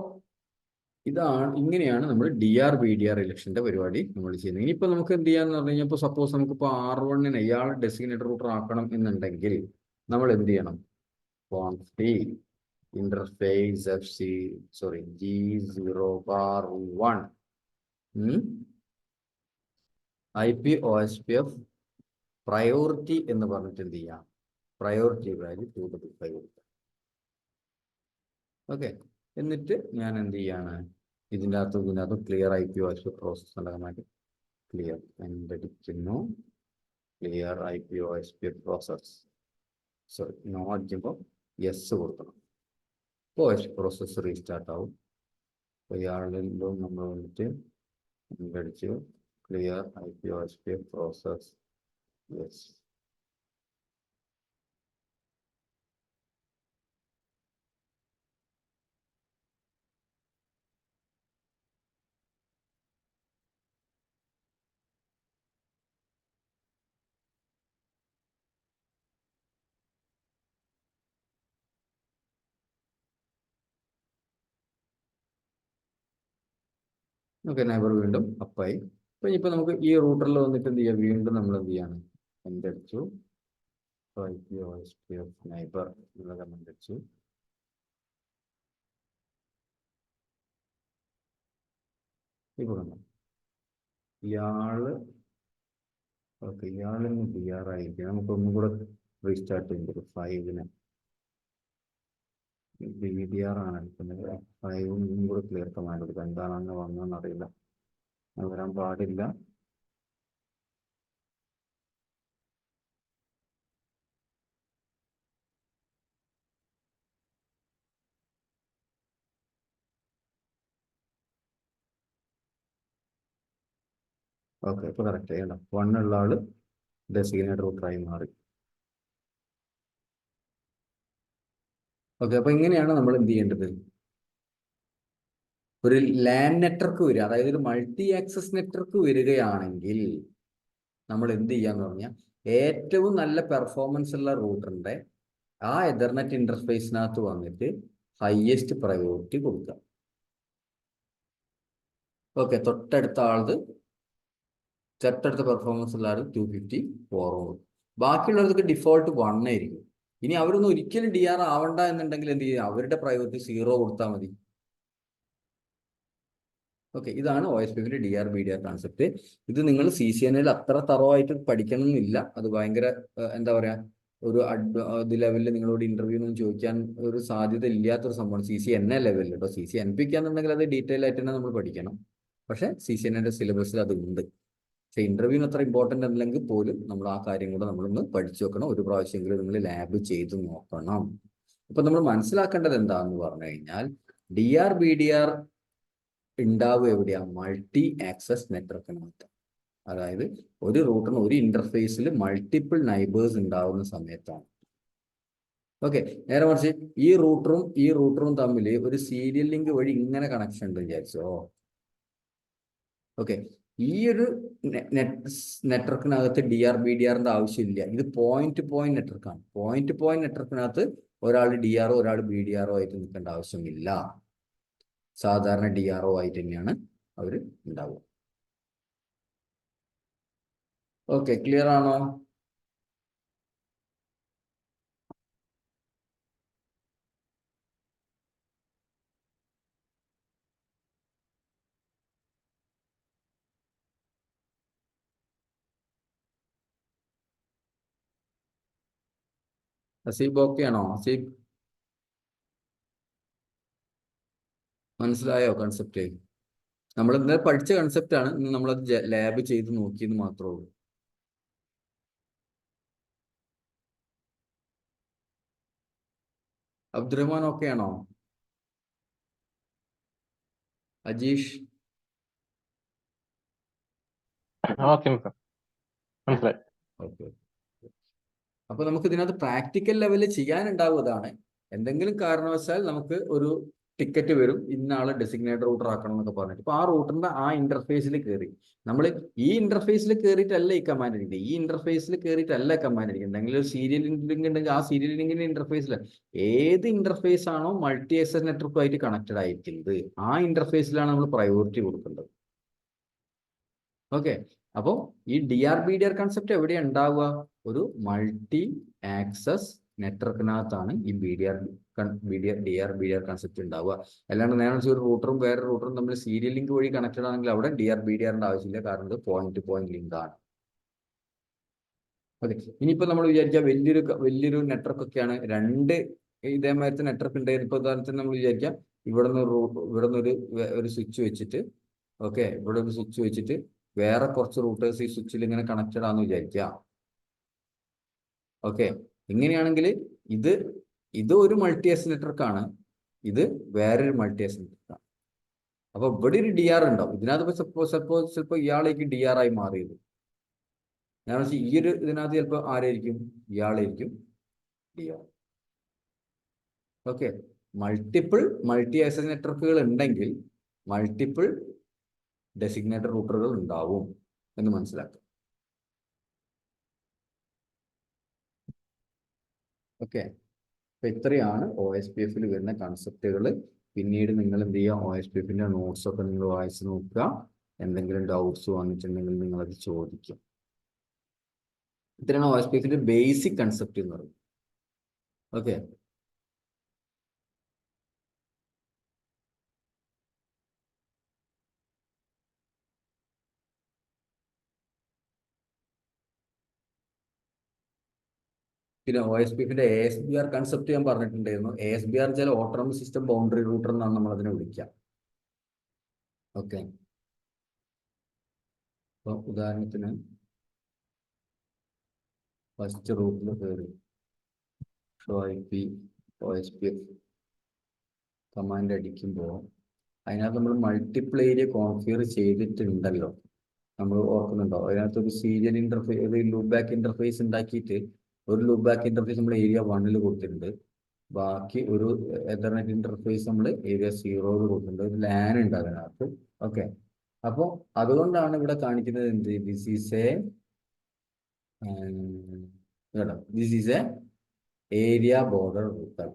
ഇങ്ങനെയാണ് നമ്മൾ DR/BDR ഇലക്ഷന്റെ പരിപാടി നമ്മൾ ചെയ്യുന്നത്. ഇനിയിപ്പോ നമുക്ക് എന്ത് ചെയ്യാന്ന് പറഞ്ഞു കഴിഞ്ഞാൽ, ഇപ്പൊ സപ്പോസ് നമുക്കിപ്പോ R1-നെ ഇയാൾ ഡെസിഗ്നേറ്റഡ് റൂട്ടർ ആക്കണം എന്നുണ്ടെങ്കിൽ നമ്മൾ എന്ത് ചെയ്യണം? conf interface G0/1 IP/OSPF priority എന്ന് പറഞ്ഞിട്ട് എന്ത് ചെയ്യാം? പ്രയോറിറ്റി വാല്യൂ 255 കൊടുക്കുക. ഓക്കെ, എന്നിട്ട് ഞാൻ എന്ത് ചെയ്യാണ്, ഇതിനകത്ത് ക്ലിയർ IP/OSP പ്രോസസ് ഉണ്ടാകാൻ ക്ലിയർ എന്തടിക്കുന്നു, clear IP/OSP process, sorry no അടിക്കുമ്പോൾ യെസ് കൊടുക്കണം. OSP പ്രോസസ് റീസ്റ്റാർട്ട് ആവും. അപ്പോൾ ഇയാളിലും നമ്മൾ വന്നിട്ട് എന്തടിച്ചു, clear IP/OSP process, yes. Okay, neighbour വീണ്ടും അപ്പായി. അപ്പൊ ഇനിയിപ്പോ നമുക്ക് ഈ റൂട്ടറിൽ വന്നിട്ട് എന്ത് ചെയ്യാം, വീണ്ടും നമ്മൾ എന്ത് ചെയ്യാണ്, എന്തടിച്ചു IP/OSP നൈബർ എന്നുള്ള കമന്റ് അടിച്ചു. ഇപ്പൊ കണ്ടോ, ഇയാള് ഓക്കെ, ഇയാളിന് DR ആയിരിക്കും. നമുക്ക് ഒന്നും കൂടെ റീസ്റ്റാർട്ട് ചെയ്യുന്നത് 5-നെ BDR ആണ് എടുക്കുന്നത്. 5 ഒന്നും കൂടെ ക്ലിയർ കമാൻഡ് കൊടുക്കുക. എന്താണെന്ന് വന്നതെന്ന് അറിയില്ല, വരാൻ പാടില്ല. ഓക്കെ, ഇപ്പൊ കറക്റ്റ് ചെയ്യണം. 1 ഉള്ള ആള് ഡെസിഗ്നേറ്റഡ് റൂട്ടറായി മാറി. ഓക്കെ, അപ്പൊ ഇങ്ങനെയാണ് നമ്മൾ എന്ത് ചെയ്യേണ്ടത്? ഒരു ലാൻ നെറ്റ്വർക്ക് വരിക, അതായത് ഒരു മൾട്ടി ആക്സസ് നെറ്റ്വർക്ക് വരികയാണെങ്കിൽ നമ്മൾ എന്ത് ചെയ്യാന്ന് പറഞ്ഞാൽ ഏറ്റവും നല്ല പെർഫോമൻസ് ഉള്ള റൂട്ടറിന്റെ ആ എതർനെറ്റ് ഇന്റർഫേസിനകത്ത് വന്നിട്ട് ഹയസ്റ്റ് പ്രയോറിറ്റി കൊടുക്കുക. ഓക്കെ, തൊട്ടടുത്ത പെർഫോമൻസ് ഉള്ള ആൾ 254 ബാക്കിയുള്ളവർക്ക് ഡിഫോൾട്ട് 1 ആയിരിക്കും. ഇനി അവരൊന്നും ഒരിക്കലും DR ആവണ്ട എന്നുണ്ടെങ്കിൽ എന്ത് ചെയ്യുക? അവരുടെ പ്രയോറിറ്റി 0 കൊടുത്താൽ മതി. ഓക്കെ, ഇതാണ് OSPFന്റെ DR/BDR കോൺസെപ്റ്റ്. ഇത് നിങ്ങൾ CCNA അത്ര തറവായിട്ട് പഠിക്കണമെന്നില്ല. അത് ഭയങ്കര എന്താ പറയാ, ഒരു ഇത് ലെവലിൽ നിങ്ങളോട് ഇന്റർവ്യൂ ഒന്നും ചോദിക്കാൻ ഒരു സാധ്യത ഇല്ലാത്തൊരു സംഭവമാണ് CCNA ലെവലിൽ കേട്ടോ. CCNP എന്നുണ്ടെങ്കിൽ അത് ഡീറ്റെയിൽ ആയിട്ട് തന്നെ നമ്മൾ പഠിക്കണം. പക്ഷെ CCNA സിലബസിൽ അത് ഉണ്ട്. പക്ഷെ ഇന്റർവ്യൂവിന് അത്ര ഇമ്പോർട്ടൻ്റ് അല്ലെങ്കിൽ പോലും നമ്മൾ ആ കാര്യം കൂടെ നമ്മളൊന്ന് പഠിച്ചു വെക്കണം. ഒരു പ്രാവശ്യമെങ്കിലും നിങ്ങൾ ലാബ് ചെയ്ത് നോക്കണം. അപ്പൊ നമ്മൾ മനസ്സിലാക്കേണ്ടത് എന്താണെന്ന് പറഞ്ഞു കഴിഞ്ഞാൽ DR/BDR ഉണ്ടാവുക എവിടെയാ? മൾട്ടി ആക്സസ് നെറ്റ്വർക്കിനകത്ത്. അതായത് ഒരു റൂട്ടറിന് ഒരു ഇന്റർഫേസിൽ മൾട്ടിപ്പിൾ നൈബേഴ്സ് ഉണ്ടാവുന്ന സമയത്താണ്. ഓക്കെ, നേരെ മറിച്ച് ഈ റൂട്ടറും തമ്മിൽ ഒരു സീരിയൽ ലിങ്ക് വഴി ഇങ്ങനെ കണക്ഷൻ ഉണ്ട് വിചാരിച്ചോ. ഓക്കെ, ഈ ഒരു നെറ്റ്വർക്കിനകത്ത് DR/BDRന്റെ ആവശ്യമില്ല. ഇത് പോയിന്റ് ടു പോയിന്റ് നെറ്റ്വർക്കാണ്. പോയിന്റ് ടു പോയിന്റ് നെറ്റ്വർക്കിനകത്ത് ഒരാൾ DR ഒരാൾ BDR ആയിട്ട് നിൽക്കേണ്ട ആവശ്യമില്ല. സാധാരണ DRO ആയിട്ട് തന്നെയാണ് അവർ ഉണ്ടാവുക. ഓക്കെ, ക്ലിയർ ആണോ? അസീബ് ഓക്കെ ആണോ? അസീബ് മനസ്സിലായോ കൺസെപ്റ്റ്? നമ്മൾ ഇന്നലെ പഠിച്ച കൺസെപ്റ്റ് ആണ്. ഇന്ന് നമ്മളത് ലാബ് ചെയ്ത് നോക്കിയെന്ന് മാത്രമേ ഉള്ളൂ. അബ്ദുറഹ്മാൻ ഓക്കെ ആണോ? അജീഷ് ഓക്കെ മനസ്സിലായി. ഓക്കെ. അപ്പൊ നമുക്ക് ഇതിനകത്ത് പ്രാക്ടിക്കൽ ലെവലിൽ ചെയ്യാനുണ്ടാവുന്നതാണ്. എന്തെങ്കിലും കാരണവശാൽ നമുക്ക് ഒരു ടിക്കറ്റ് വരും, ഇന്ന ആളെ ഡെസിഗ്നേറ്റഡ് റൂട്ടർ ആക്കണം എന്നൊക്കെ പറഞ്ഞിട്ട്. ഇപ്പൊ ആ റൂട്ടറിന്റെ ആ ഇന്റർഫേസിൽ കയറി നമ്മൾ ഈ ഇന്റർഫേസിൽ കയറിയിട്ടല്ല ഈ കമാൻഡ് അടിക്കുന്നത്. ഈ ഇന്റർഫേസിൽ കയറിയിട്ടല്ല കമാൻഡ് അടിക്കുന്നത്. എന്തെങ്കിലും ഒരു സീരിയൽ ലിങ്ക് ഉണ്ടെങ്കിൽ ആ സീരിയൽ ലിങ്കിന്റെ ഇന്റർഫേസിൽ ഏത് ഇന്റർഫേസ് ആണോ മൾട്ടി ആക്സസ് നെറ്റ്വർക്കുമായിട്ട് കണക്റ്റഡ് ആയിരിക്കുന്നത് ആ ഇന്റർഫേസിലാണ് നമ്മൾ പ്രയോറിറ്റി കൊടുക്കേണ്ടത്. ഓക്കെ, അപ്പോൾ ഈ DR/BDR കൺസെപ്റ്റ് എവിടെയാണ് ഉണ്ടാവുക? ഒരു മൾട്ടി ആക്സസ് നെറ്റ്വർക്കിനകത്താണ് ഈ DR/BDR കൺസെപ്റ്റ് ഉണ്ടാവുക. അല്ലാണ്ട് നേരെ ഒരു റൂട്ടറും വേറെ റൂട്ടറും തമ്മിൽ സീരിയൽ ലിങ്ക് വഴി കണക്റ്റഡ് ആണെങ്കിൽ അവിടെ DR/BDRന്റെ ആവശ്യമില്ല. കാരണം ഇത് പോയിന്റ് ടു പോയിന്റ് ലിങ്ക് ആണ്. ഓക്കെ, ഇനിയിപ്പോ നമ്മൾ വിചാരിക്കുക വലിയൊരു നെറ്റ്വർക്ക് ഒക്കെയാണ്, രണ്ട് ഇതേമാതിരത്തെ നെറ്റ്വർക്ക് ഉണ്ട്. ഇപ്പൊ ഉദാഹരണത്തിന് നമ്മൾ വിചാരിക്കാം ഇവിടുന്ന് ഒരു സ്വിച്ച് വെച്ചിട്ട്, ഓക്കെ, ഇവിടെ ഒരു സ്വിച്ച് വെച്ചിട്ട് വേറെ കുറച്ച് റൂട്ടേഴ്സ് ഈ സ്വിച്ചിൽ ഇങ്ങനെ കണക്റ്റഡ് ആണെന്ന് വിചാരിക്കുക. ഓക്കെ, ഇങ്ങനെയാണെങ്കിൽ ഇത് ഒരു മൾട്ടി ആക്സസ് നെറ്റ്വർക്ക് ആണ്, ഇത് വേറൊരു മൾട്ടി ആക്സസ് നെറ്റ്വർക്ക് ആണ്. അപ്പൊ ഇവിടെ ഒരു DR ഉണ്ടാവും. ഇതിനകത്ത് ചിലപ്പോൾ ഇയാളേക്ക് DR ആയി മാറിയത്. ഞാൻ വെച്ചാൽ ഈ ഒരു ഇതിനകത്ത് ചിലപ്പോൾ ആരായിരിക്കും? ഇയാളായിരിക്കും DR. ഓക്കെ, മൾട്ടി ആക്സസ് നെറ്റ്വർക്കുകൾ ഉണ്ടെങ്കിൽ മൾട്ടിപ്പിൾ ഡെസിഗ്നേറ്റഡ് റൂട്ടറുകൾ ഉണ്ടാവും എന്ന് മനസ്സിലാക്കുക. ഓക്കെ, അപ്പൊ ഇത്രയാണ് OSPFൽ വരുന്ന കൺസെപ്റ്റുകൾ. പിന്നീട് നിങ്ങൾ എന്ത് ചെയ്യുക? OSPFന്റെ നോട്ട്സ് ഒക്കെ നിങ്ങൾ വായിച്ച് നോക്കുക. എന്തെങ്കിലും ഡൗട്ട്സ് വന്നിട്ടുണ്ടെങ്കിൽ നിങ്ങൾ അത് ചോദിക്കും. ഇത്രയാണ് OSPFന്റെ ബേസിക് കൺസെപ്റ്റ് എന്ന് പറയുന്നത്. ഓക്കെ, പിന്നെ OSPFന്റെ ASBR കൺസെപ്റ്റ് ഞാൻ പറഞ്ഞിട്ടുണ്ടായിരുന്നു. ASBR ചില ഓട്ടോണമസ് സിസ്റ്റം ബൗണ്ടറി റൂട്ടർ എന്നാണ് നമ്മൾ അതിനെ വിളിക്കുക. ഓക്കെ, അപ്പൊ ഉദാഹരണത്തിന് ഫസ്റ്റ് റൂട്ടിൽ കയറി ഷോ IP OSPF കമാൻഡ് അടിക്കുമ്പോൾ അതിനകത്ത് നമ്മൾ മൾട്ടിപ്പിൾ ഏരിയ കോൺഫിഗർ ചെയ്തിട്ടുണ്ടല്ലോ. നമ്മൾ ഓർക്കുന്നുണ്ടോ? അതിനകത്ത് ഒരു സീരിയൽ ഇന്റർഫേസ്, ഒരു ലൂപ്പ് ബാക്ക് ഇന്റർഫേസ് ഉണ്ടാക്കിയിട്ട് ഒരു ലൂപ്പ് ബാക്ക് ഇന്റർഫേസ് നമ്മൾ ഏരിയ 1 കൊടുത്തിട്ടുണ്ട്. ബാക്കി ഒരു എതർനെറ്റ് ഇന്റർഫേസ് നമ്മൾ ഏരിയ 0 കൊടുത്തിട്ടുണ്ട്. ഒരു ലാൻ ഉണ്ട് അതിനകത്ത്. ഓക്കെ, അപ്പോൾ അതുകൊണ്ടാണ് ഇവിടെ കാണിക്കുന്നത് എന്ത്, this is a this is a area border router.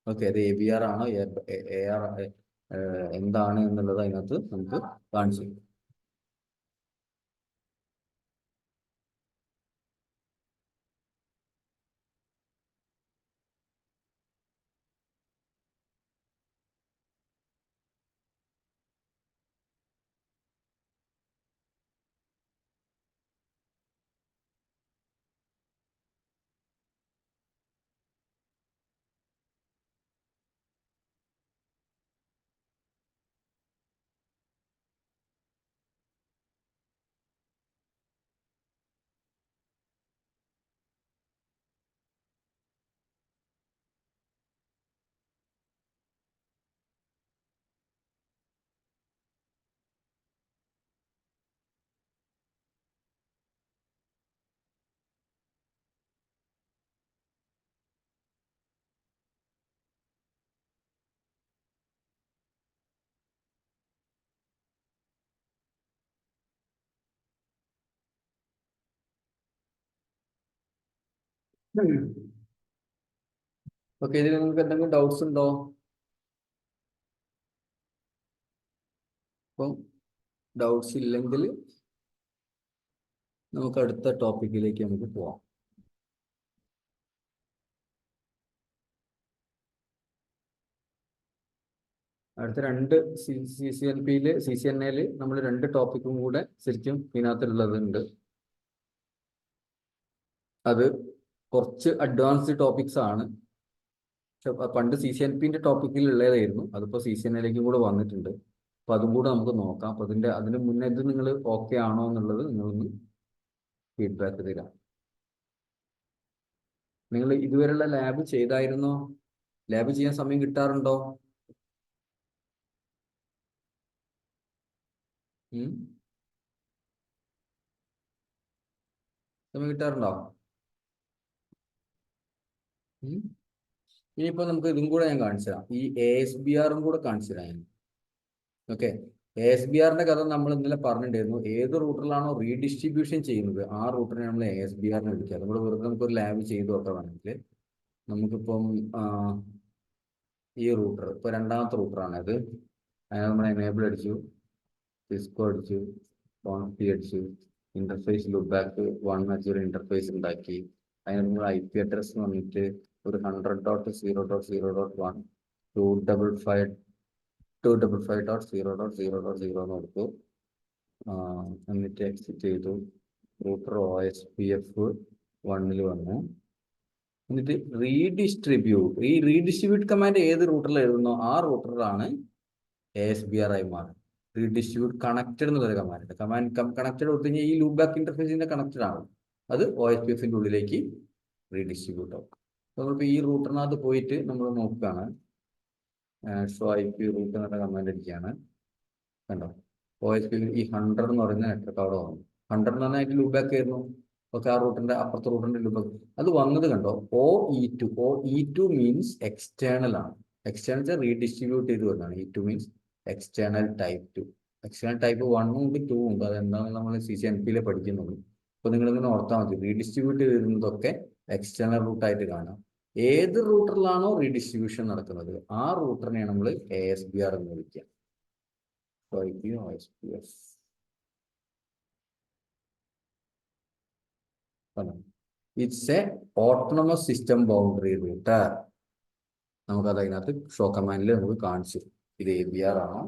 Okay, അത് ABR ആണോ AR എന്താണ് എന്നുള്ളത് അതിനകത്ത് നമുക്ക് കാണിച്ചു. ഓക്കെ, ഇതിൽ നിങ്ങൾക്ക് എന്തെങ്കിലും ഡൗട്ട്സ് ഉണ്ടോ? അപ്പം ഡൗട്ട്സ് ഇല്ലെങ്കിൽ നമുക്ക് അടുത്ത ടോപ്പിക്കിലേക്ക് നമുക്ക് പോവാം. അടുത്ത രണ്ട് CCNA നമ്മൾ 2 ടോപ്പിക്കും കൂടെ ശരിക്കും ഇതിനകത്തുള്ളതുണ്ട്. അത് കുറച്ച് അഡ്വാൻസ്ഡ് ടോപ്പിക്സ് ആണ്. പക്ഷെ പണ്ട് CCNPന്റെ ടോപ്പിക്കിൽ ഉള്ളതായിരുന്നു, അതിപ്പോൾ CCNAയിലേക്കും കൂടെ വന്നിട്ടുണ്ട്. അപ്പൊ അതും കൂടെ നമുക്ക് നോക്കാം. അപ്പൊ അതിന് മുന്നേ ഇത് നിങ്ങൾ ഓക്കെ ആണോ എന്നുള്ളത് നിങ്ങളൊന്ന് ഫീഡ്ബാക്ക് തരാം. നിങ്ങൾ ഇതുവരെയുള്ള ലാബ് ചെയ്തായിരുന്നോ? ലാബ് ചെയ്യാൻ സമയം കിട്ടാറുണ്ടോ? സമയം കിട്ടാറുണ്ടോ? ഇനിയിപ്പോ നമുക്ക് ഇതും കൂടെ ഞാൻ കാണിച്ചു തരാം. ഈ ASBRും കൂടെ കാണിച്ചു തരാം ഞാൻ. ഓക്കെ, ASBRന്റെ കഥ നമ്മൾ ഇന്നലെ പറഞ്ഞിട്ടുണ്ടായിരുന്നു. ഏത് റൂട്ടറിലാണോ റീഡിസ്ട്രിബ്യൂഷൻ ചെയ്യുന്നത് ആ റൂട്ടറിനെ നമ്മൾ ASBR എന്ന് വിളിക്കുക. നമ്മൾ വെറുതെ നമുക്കൊരു ലാബ് ചെയ്ത് നോക്കുകയാണെങ്കിൽ നമുക്കിപ്പം ഈ റൂട്ടർ ഇപ്പൊ 2ാമത്തെ റൂട്ടറാണ് ഇത്. അതിന് നമ്മൾ എനേബിൾ അടിച്ചു, സിസ്കോ അടിച്ചു, കോൺഫി അടിച്ചു, ഇന്റർഫേസ് ലൂപ്പ് ബാക്ക് 1 വെച്ചൊരു ഇന്റർഫേസ് ഉണ്ടാക്കി. അതിന് നമ്മൾ IP അഡ്രസ് വന്നിട്ട് ഒരു 100.0.0.1 255.0.0.0 എന്ന് കൊടുത്തു. എന്നിട്ട് എക്സിറ്റ് ചെയ്തു. റൂട്ടർ OSPF 1 വന്നു. എന്നിട്ട് റീഡിസ്ട്രിബ്യൂട്ട്, ഈ റീഡിസ്ട്രിബ്യൂട്ട് കമാൻഡ് ഏത് റൂട്ടറിൽ എഴുതുന്നോ ആ റൂട്ടറിലാണ് ASBR ആയി മാറും. റീഡിസ്ട്രിബ്യൂട്ട് കണക്റ്റഡ് എന്ന് പറയുന്ന കമാൻഡ് കണക്റ്റഡ് കൊടുത്തു കഴിഞ്ഞാൽ ഈ ലൂപ്പ് ബാക്ക് ഇന്റർഫേസിന്റെ കണക്റ്റഡ് ആണ്. അത് OSPFന്റെ ഉള്ളിലേക്ക് റീഡിസ്ട്രിബ്യൂട്ട് ആവും. നമ്മളിപ്പോൾ ഈ റൂട്ടറിനകത്ത് പോയിട്ട് നമ്മൾ നോക്കുകയാണ്, ഷോ IP റൂട്ട് എന്നുള്ള കമാൻഡ് അടിക്കുകയാണ്. കണ്ടോ, OSPF ഈ 100 എന്ന് പറയുന്ന നെറ്റ്വർക്ക് അവിടെ വന്നു. 100 എന്ന് പറഞ്ഞാൽ ലൂപ്പ് ബാക്ക് ആയിരുന്നു. ഓക്കെ, ആ റൂട്ടിന്റെ അപ്പുറത്തെ റൂട്ടിന്റെ ലൂപ്പ് ബാക്ക് അത് വന്നത് കണ്ടോ. OE2 മീൻസ് എക്സ്റ്റേണൽ ആണ്. എക്സ്റ്റേണൽ റീഡിസ്ട്രിബ്യൂട്ട് ചെയ്ത് വരുന്നതാണ്. E2 means external type 2. External type 1 ഉണ്ട് 2 ഉണ്ട്. അതെന്താണെന്ന് നമ്മൾ CCNPയിലെ പഠിക്കുന്നുള്ളൂ. അപ്പൊ നിങ്ങളിങ്ങനെ ഓർത്താൽ മതി, റീഡിസ്ട്രിബ്യൂട്ട് ചെയ്യുന്നതൊക്കെ എക്സ്റ്റേണൽ റൂട്ടായിട്ട് കാണാം. ഏത് റൂട്ടറിലാണോ റീഡിസ്ട്രിബ്യൂഷൻ നടക്കുന്നത് ആ റൂട്ടറിനെയാണ് നമ്മൾ ASBR എന്ന് വിളിക്കുക. OSPF it's a autonomous system boundary router. നമുക്കത് അതിനകത്ത് ഷോ കമാൻഡിൽ നമുക്ക് കാണിച്ചു ഇത് ABR ആണോ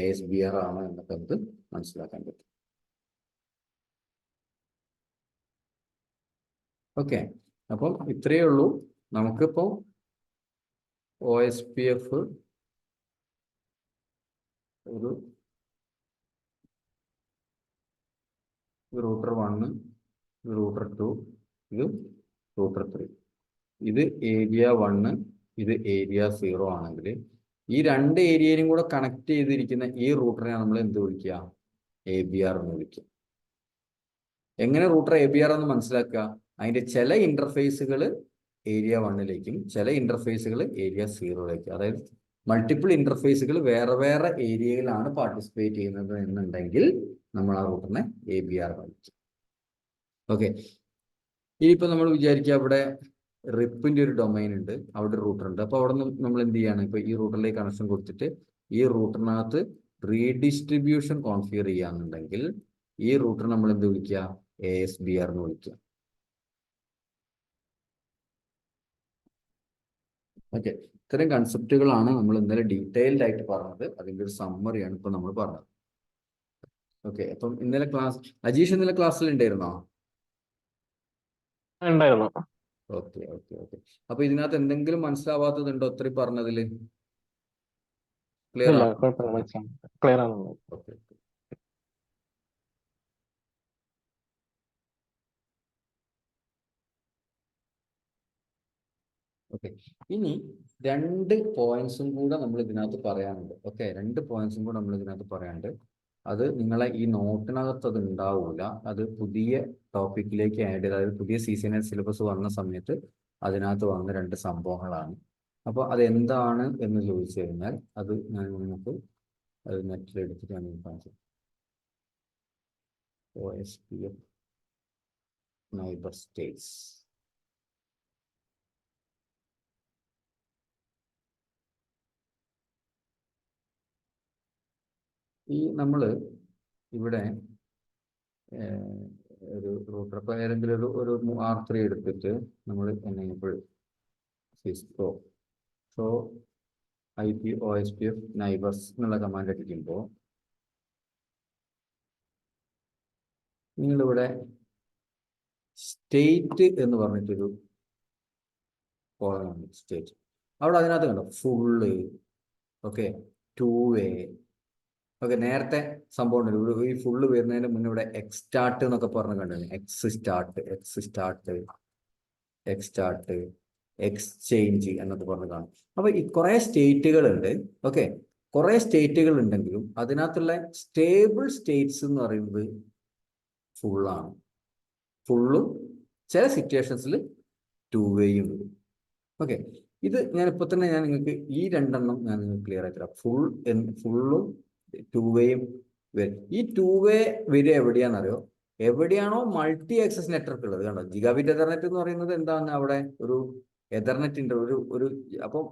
ASBR ആണോ എന്നൊക്കെ നമുക്ക് മനസ്സിലാക്കാൻ പറ്റും. ഓക്കെ, അപ്പം ഇത്രയേ ഉള്ളൂ. നമുക്കിപ്പോ OSPF ഒരു റൂട്ടർ 1, റൂട്ടർ 2, ഇത് റൂട്ടർ 3. ഇത് ഏരിയ 1, ഇത് ഏരിയ 0 ആണെങ്കിൽ ഈ രണ്ട് ഏരിയയിലും കൂടെ കണക്ട് ചെയ്തിരിക്കുന്ന ഈ റൂട്ടറിനെ നമ്മൾ എന്ത് വിളിക്കുക? ABR എന്ന് വിളിക്കുക. എങ്ങനെ റൂട്ടർ ABR എന്ന് മനസ്സിലാക്കുക? അതിന്റെ ചില ഇന്റർഫേസുകൾ ഏരിയ 1ലേക്കും ചില ഇന്റർഫേസുകൾ ഏരിയ 0ലേക്കും, അതായത് മൾട്ടിപ്പിൾ ഇന്റർഫേസുകൾ വേറെ വേറെ ഏരിയയിലാണ് പാർട്ടിസിപ്പേറ്റ് ചെയ്യുന്നത് എന്നുണ്ടെങ്കിൽ നമ്മൾ ആ റൂട്ടറിനെ ABR എന്ന് വിളിക്കും. ഓക്കെ, ഇനിയിപ്പോൾ നമ്മൾ വിചാരിക്കുക അവിടെ റിപ്പിന്റെ ഒരു ഡൊമൈൻ ഉണ്ട്, അവിടെ റൂട്ടർ ഉണ്ട്. അപ്പോൾ അവിടെ നിന്ന് നമ്മൾ എന്ത് ചെയ്യാണ്? ഇപ്പോൾ ഈ റൂട്ടറിലേക്ക് കണക്ഷൻ കൊടുത്തിട്ട് ഈ റൂട്ടറിനകത്ത് റീഡിസ്ട്രിബ്യൂഷൻ കോൺഫിഗർ ചെയ്യാന്നുണ്ടെങ്കിൽ ഈ റൂട്ടർ നമ്മൾ എന്ത് വിളിക്കുക? ASBR എന്ന് വിളിക്കുക. ഓക്കെ, ഇത്തരം കൺസെപ്റ്റുകളാണ് നമ്മൾ ഇന്നലെ ഡീറ്റെയിൽഡ് ആയിട്ട് പറഞ്ഞത്. അതിന്റെ ഒരു സമ്മറിയാണ് ഇപ്പൊ നമ്മൾ പറഞ്ഞത്. ഓക്കെ, അപ്പം ഇന്നലെ ക്ലാസ് അജീഷ് ഇന്നലെ ക്ലാസ്സിൽ ഉണ്ടായിരുന്നോ? ഉണ്ടായിരുന്നു. Okay okay okay. അപ്പൊ ഇതിനകത്ത് എന്തെങ്കിലും മനസ്സിലാവാത്തതുണ്ടോ ഒത്തിരി പറഞ്ഞതില്? ക്ലിയർ ഇല്ല, ആണ്? കുഴപ്പമില്ല, മനസ്സിലാവും. ക്ലിയർ ആണ്. ഓക്കെ. ഓക്കെ, ഇനി രണ്ട് പോയിന്റ്സും കൂടെ നമ്മൾ ഇതിനകത്ത് പറയാനുണ്ട്. ഓക്കെ, രണ്ട് പോയിന്റ്സും കൂടെ നമ്മൾ ഇതിനകത്ത് പറയാനുണ്ട്. അത് നിങ്ങളെ ഈ നോട്ടിനകത്ത് അത് ഉണ്ടാവില്ല, അത് പുതിയ ടോപ്പിക്കിലേക്ക് ആഡ് ചെയ്ത്, അതായത് പുതിയ CCNA സിലബസ് വന്ന സമയത്ത് അതിനകത്ത് വന്ന രണ്ട് സംഭവങ്ങളാണ്. അപ്പോൾ അതെന്താണ് എന്ന് ചോദിച്ചു കഴിഞ്ഞാൽ അത് ഞാൻ നിങ്ങൾക്ക് അത് നെറ്റിൽ എടുത്തിട്ട് ഞാൻ കാണിച്ചു. OSPF neighbour States. ഈ നമ്മൾ ഇവിടെ ഒരു റൂട്ടർ, ഇപ്പോൾ ഏതെങ്കിലും ഒരു R3 എടുത്തിട്ട് നമ്മൾ ഇപ്പോൾ സിസ്കോ IP OSPF നൈബേഴ്സ് എന്നുള്ള കമാൻഡ് അടിക്കുമ്പോൾ നിങ്ങളിവിടെ സ്റ്റേറ്റ് എന്ന് പറഞ്ഞിട്ടൊരു കോളമാണ് സ്റ്റേറ്റ്. അവിടെ അതിനകത്ത് കണ്ടോ ഫുള്ള്, ഓക്കെ, 2-way. ഓക്കെ, നേരത്തെ സംഭവം ഉണ്ട്. ഈ ഫുള്ള് വരുന്നതിന് മുന്നേ ഇവിടെ എക്സ്റ്റാർട്ട് എന്നൊക്കെ പറഞ്ഞ് കണ്ടിരുന്നു. എക്സ്റ്റാർട്ട് എക്സ്ചേഞ്ച് എന്നൊക്കെ പറഞ്ഞ് കാണും. അപ്പൊ ഈ കുറെ സ്റ്റേറ്റുകൾ ഉണ്ട്. ഓക്കെ, കുറെ സ്റ്റേറ്റുകൾ ഉണ്ടെങ്കിലും അതിനകത്തുള്ള സ്റ്റേബിൾ സ്റ്റേറ്റ്സ് എന്ന് പറയുന്നത് ഫുള്ളാണ്. ഫുള്ളും ചില സിറ്റുവേഷൻസിൽ 2-wayയും വരും. ഓക്കെ, ഇത് ഞാൻ ഇപ്പൊ തന്നെ നിങ്ങൾക്ക് ഈ രണ്ടെണ്ണം ഞാൻ നിങ്ങൾക്ക് ക്ലിയർ ആക്കി തരാം. ഫുള്ളും 2-wayയും വരും. ഈ 2-way വരിക എവിടെയാണെന്നറിയോ? എവിടെയാണോ മൾട്ടി ആക്സസ് നെറ്റ്വർക്ക് ഉള്ളത്. കണ്ടോ, ജിഗാബിറ്റ് എതർനെറ്റ് എന്ന് പറയുന്നത് എന്താണ്? അവിടെ ഒരു എതർനെറ്റിന്റെ ഒരു അപ്പം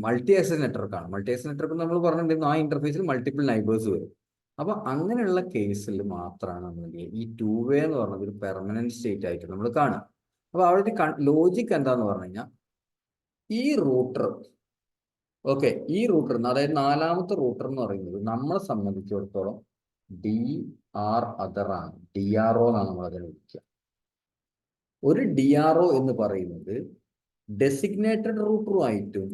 മൾട്ടി ആക്സസ് നെറ്റ്വർക്കാണ്. മൾട്ടി ആക്സസ് നെറ്റ്വർക്ക് നമ്മൾ പറഞ്ഞിട്ടുണ്ടായിരുന്നു ആ ഇന്റർഫേസിൽ മൾട്ടിപ്പിൾ നൈബേഴ്സ് വരും. അപ്പൊ അങ്ങനെയുള്ള കേസിൽ മാത്രമാണ് നമ്മൾ ഈ 2-way എന്ന് പറഞ്ഞത് ഒരു പെർമനന്റ് സ്റ്റേറ്റ് ആയിട്ട് നമ്മൾ കാണുക. അപ്പൊ അവിടെ ലോജിക് എന്താന്ന് പറഞ്ഞു കഴിഞ്ഞാൽ ഈ റൂട്ടർ, ഓക്കെ, ഈ റൂട്ടർ അതായത് നാലാമത്തെ റൂട്ടർ എന്ന് പറയുന്നത് നമ്മളെ സംബന്ധിച്ചിടത്തോളം DR other ആണ്. DRO എന്നാണ് നമ്മൾ അതിനെ വിളിക്കുക. ഒരു DRO എന്ന് പറയുന്നത് ഡെസിഗ്നേറ്റഡ് റൂട്ടറുമായിട്ടും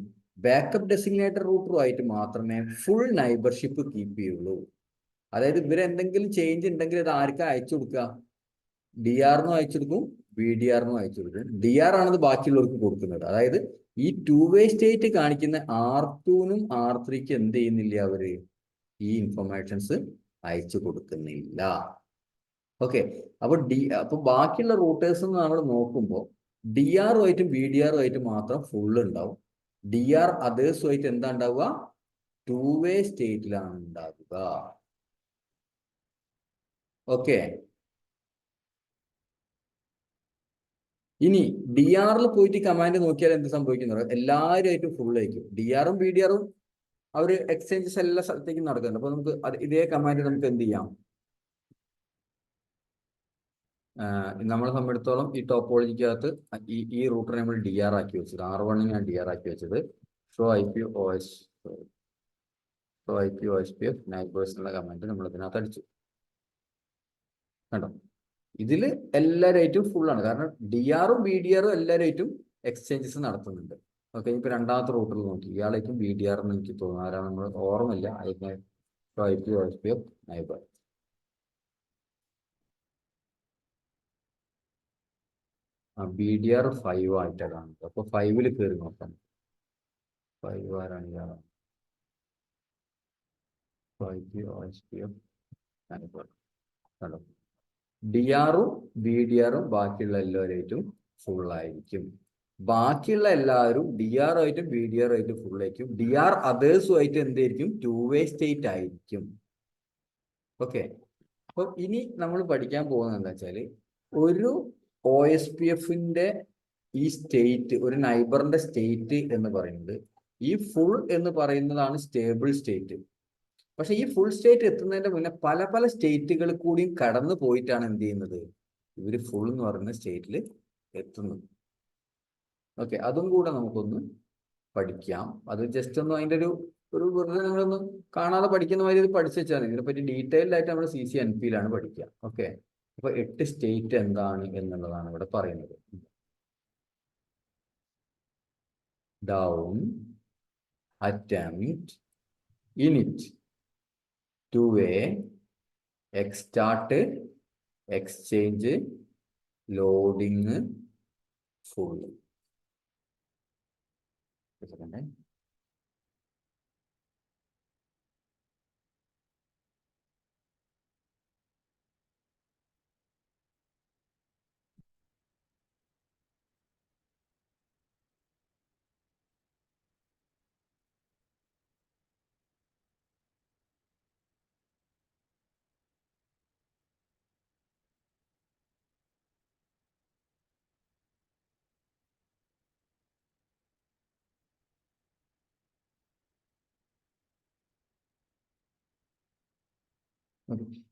ബാക്കപ്പ് ഡെസിഗ്നേറ്റഡ് റൂട്ടറുമായിട്ട് മാത്രമേ ഫുൾ നൈബർഷിപ്പ് കീപ്പ് ചെയ്യുള്ളൂ. അതായത് ഇവരെന്തെങ്കിലും ചേഞ്ച് ഉണ്ടെങ്കിൽ അത് ആർക്കാ അയച്ചു കൊടുക്കുക? DR-നും അയച്ചു കൊടുക്കും, BDR-നും അയച്ചു കൊടുക്കും. DR ആണത് ബാക്കിയുള്ളവർക്ക് കൊടുക്കുന്നത്. അതായത് ഈ 2-way സ്റ്റേറ്റ് കാണിക്കുന്ന R2-നും R3-ക്കും എന്ത് ചെയ്യുന്നില്ല? അവര് ഈ ഇൻഫർമേഷൻസ് അയച്ചു കൊടുക്കുന്നില്ല. ഓക്കെ, അപ്പൊ ബാക്കിയുള്ള റൂട്ടേഴ്സ് നമ്മൾ നോക്കുമ്പോൾ DR-ഉമായിട്ടും BDR-ഉമായിട്ടും മാത്രം ഫുൾ ഉണ്ടാവും. DR അതേഴ്സുമായിട്ട് എന്താ ഉണ്ടാവുക? 2-way സ്റ്റേറ്റിലാണ് ഉണ്ടാവുക. ഓക്കെ, ഇനി DR-ൽ പോയിട്ട് കമാൻഡ് നോക്കിയാൽ എന്ത് സംഭവിക്കുന്നത്? എല്ലാവരുമായിട്ടും ഫുൾ ആയിരിക്കും. DR-ഉം BDR-ഉം അവർ എക്സ്ചേഞ്ചസ് എല്ലാ സ്ഥലത്തേക്കും നടക്കുന്നുണ്ട്. അപ്പൊ നമുക്ക് ഇതേ കമാൻഡ് നമുക്ക് എന്ത് ചെയ്യാം? നമ്മളെ സംബന്ധിച്ചിടത്തോളം ഈ ടോപ്പോളജിക്കകത്ത് ഈ റൂട്ടർ നമ്മൾ DR ആക്കി വെച്ചത്, R1 ഞാൻ DR ആക്കി വെച്ചത് ഷോ IP OSPF നൈബേഴ്സ് എന്നുള്ള കമാൻഡ് നമ്മൾ ഇതിനകത്ത് അടിച്ചു. കണ്ടോ, ഇതിൽ എല്ലാവരായിട്ടും ഫുള്ളാണ്. കാരണം DR-ഉം BDR-ഉം എല്ലാവരായിട്ടും എക്സ്ചേഞ്ചസ് നടത്തുന്നുണ്ട്. ഓക്കെ, ഇപ്പൊ രണ്ടാമത്തെ റൂട്ടറിൽ നോക്കി ഇയാളേക്കും BDR എന്ന് എനിക്ക് തോന്നുന്നു. ആരാ നമ്മൾ ഓർമ്മയില്ല. IP OSPF neighbour. BDR 5 ആയിട്ടാണ് കാണുന്നത്. അപ്പൊ 5-ൽ കയറി നോക്കാം. 5 ആരാണ്? ഇയാളാണ്. DRഉം BDRഉം ബാക്കിയുള്ള എല്ലാവരായിട്ടും ഫുൾ ആയിരിക്കും. ബാക്കിയുള്ള എല്ലാവരും DR ആയിട്ടും BDR ആയിട്ടും ഫുൾ ആയിരിക്കും. DR അതേഴ്സുമായിട്ട് എന്തായിരിക്കും? 2-way സ്റ്റേറ്റ് ആയിരിക്കും. ഓക്കെ. അപ്പൊ ഇനി നമ്മൾ പഠിക്കാൻ പോകുന്നത് എന്താ വെച്ചാല്, ഒരു OSPFന്റെ ഈ സ്റ്റേറ്റ്, ഒരു നൈബറിന്റെ സ്റ്റേറ്റ് എന്ന് പറയുന്നത്, ഈ ഫുൾ എന്ന് പറയുന്നതാണ് സ്റ്റേബിൾ സ്റ്റേറ്റ്. പക്ഷെ ഈ ഫുൾ സ്റ്റേറ്റ് എത്തുന്നതിന്റെ മുന്നേ പല പല സ്റ്റേറ്റുകൾ കൂടിയും കടന്നു പോയിട്ടാണ് എന്ത് ചെയ്യുന്നത്, ഇവര് ഫുൾ എന്ന് പറയുന്ന സ്റ്റേറ്റിൽ എത്തുന്നത്. ഓക്കെ, അതും കൂടെ നമുക്കൊന്ന് പഠിക്കാം. അത് ജസ്റ്റ് ഒന്ന് അതിന്റെ ഒരു വെറുതെ നിങ്ങളൊന്ന് കാണാതെ പഠിക്കുന്ന മാതിരി ഇത് പഠിച്ചു വെച്ചാൽ ഇതിനെപ്പറ്റി ഡീറ്റെയിൽഡ് ആയിട്ട് നമ്മൾ CCNP-യിലാണ് പഠിക്കുക. ഓക്കെ, അപ്പൊ 8 സ്റ്റേറ്റ് എന്താണ് എന്നുള്ളതാണ് ഇവിടെ പറയുന്നത്. Down, attempt, init, 2-way, exstart, exchange, loading, full.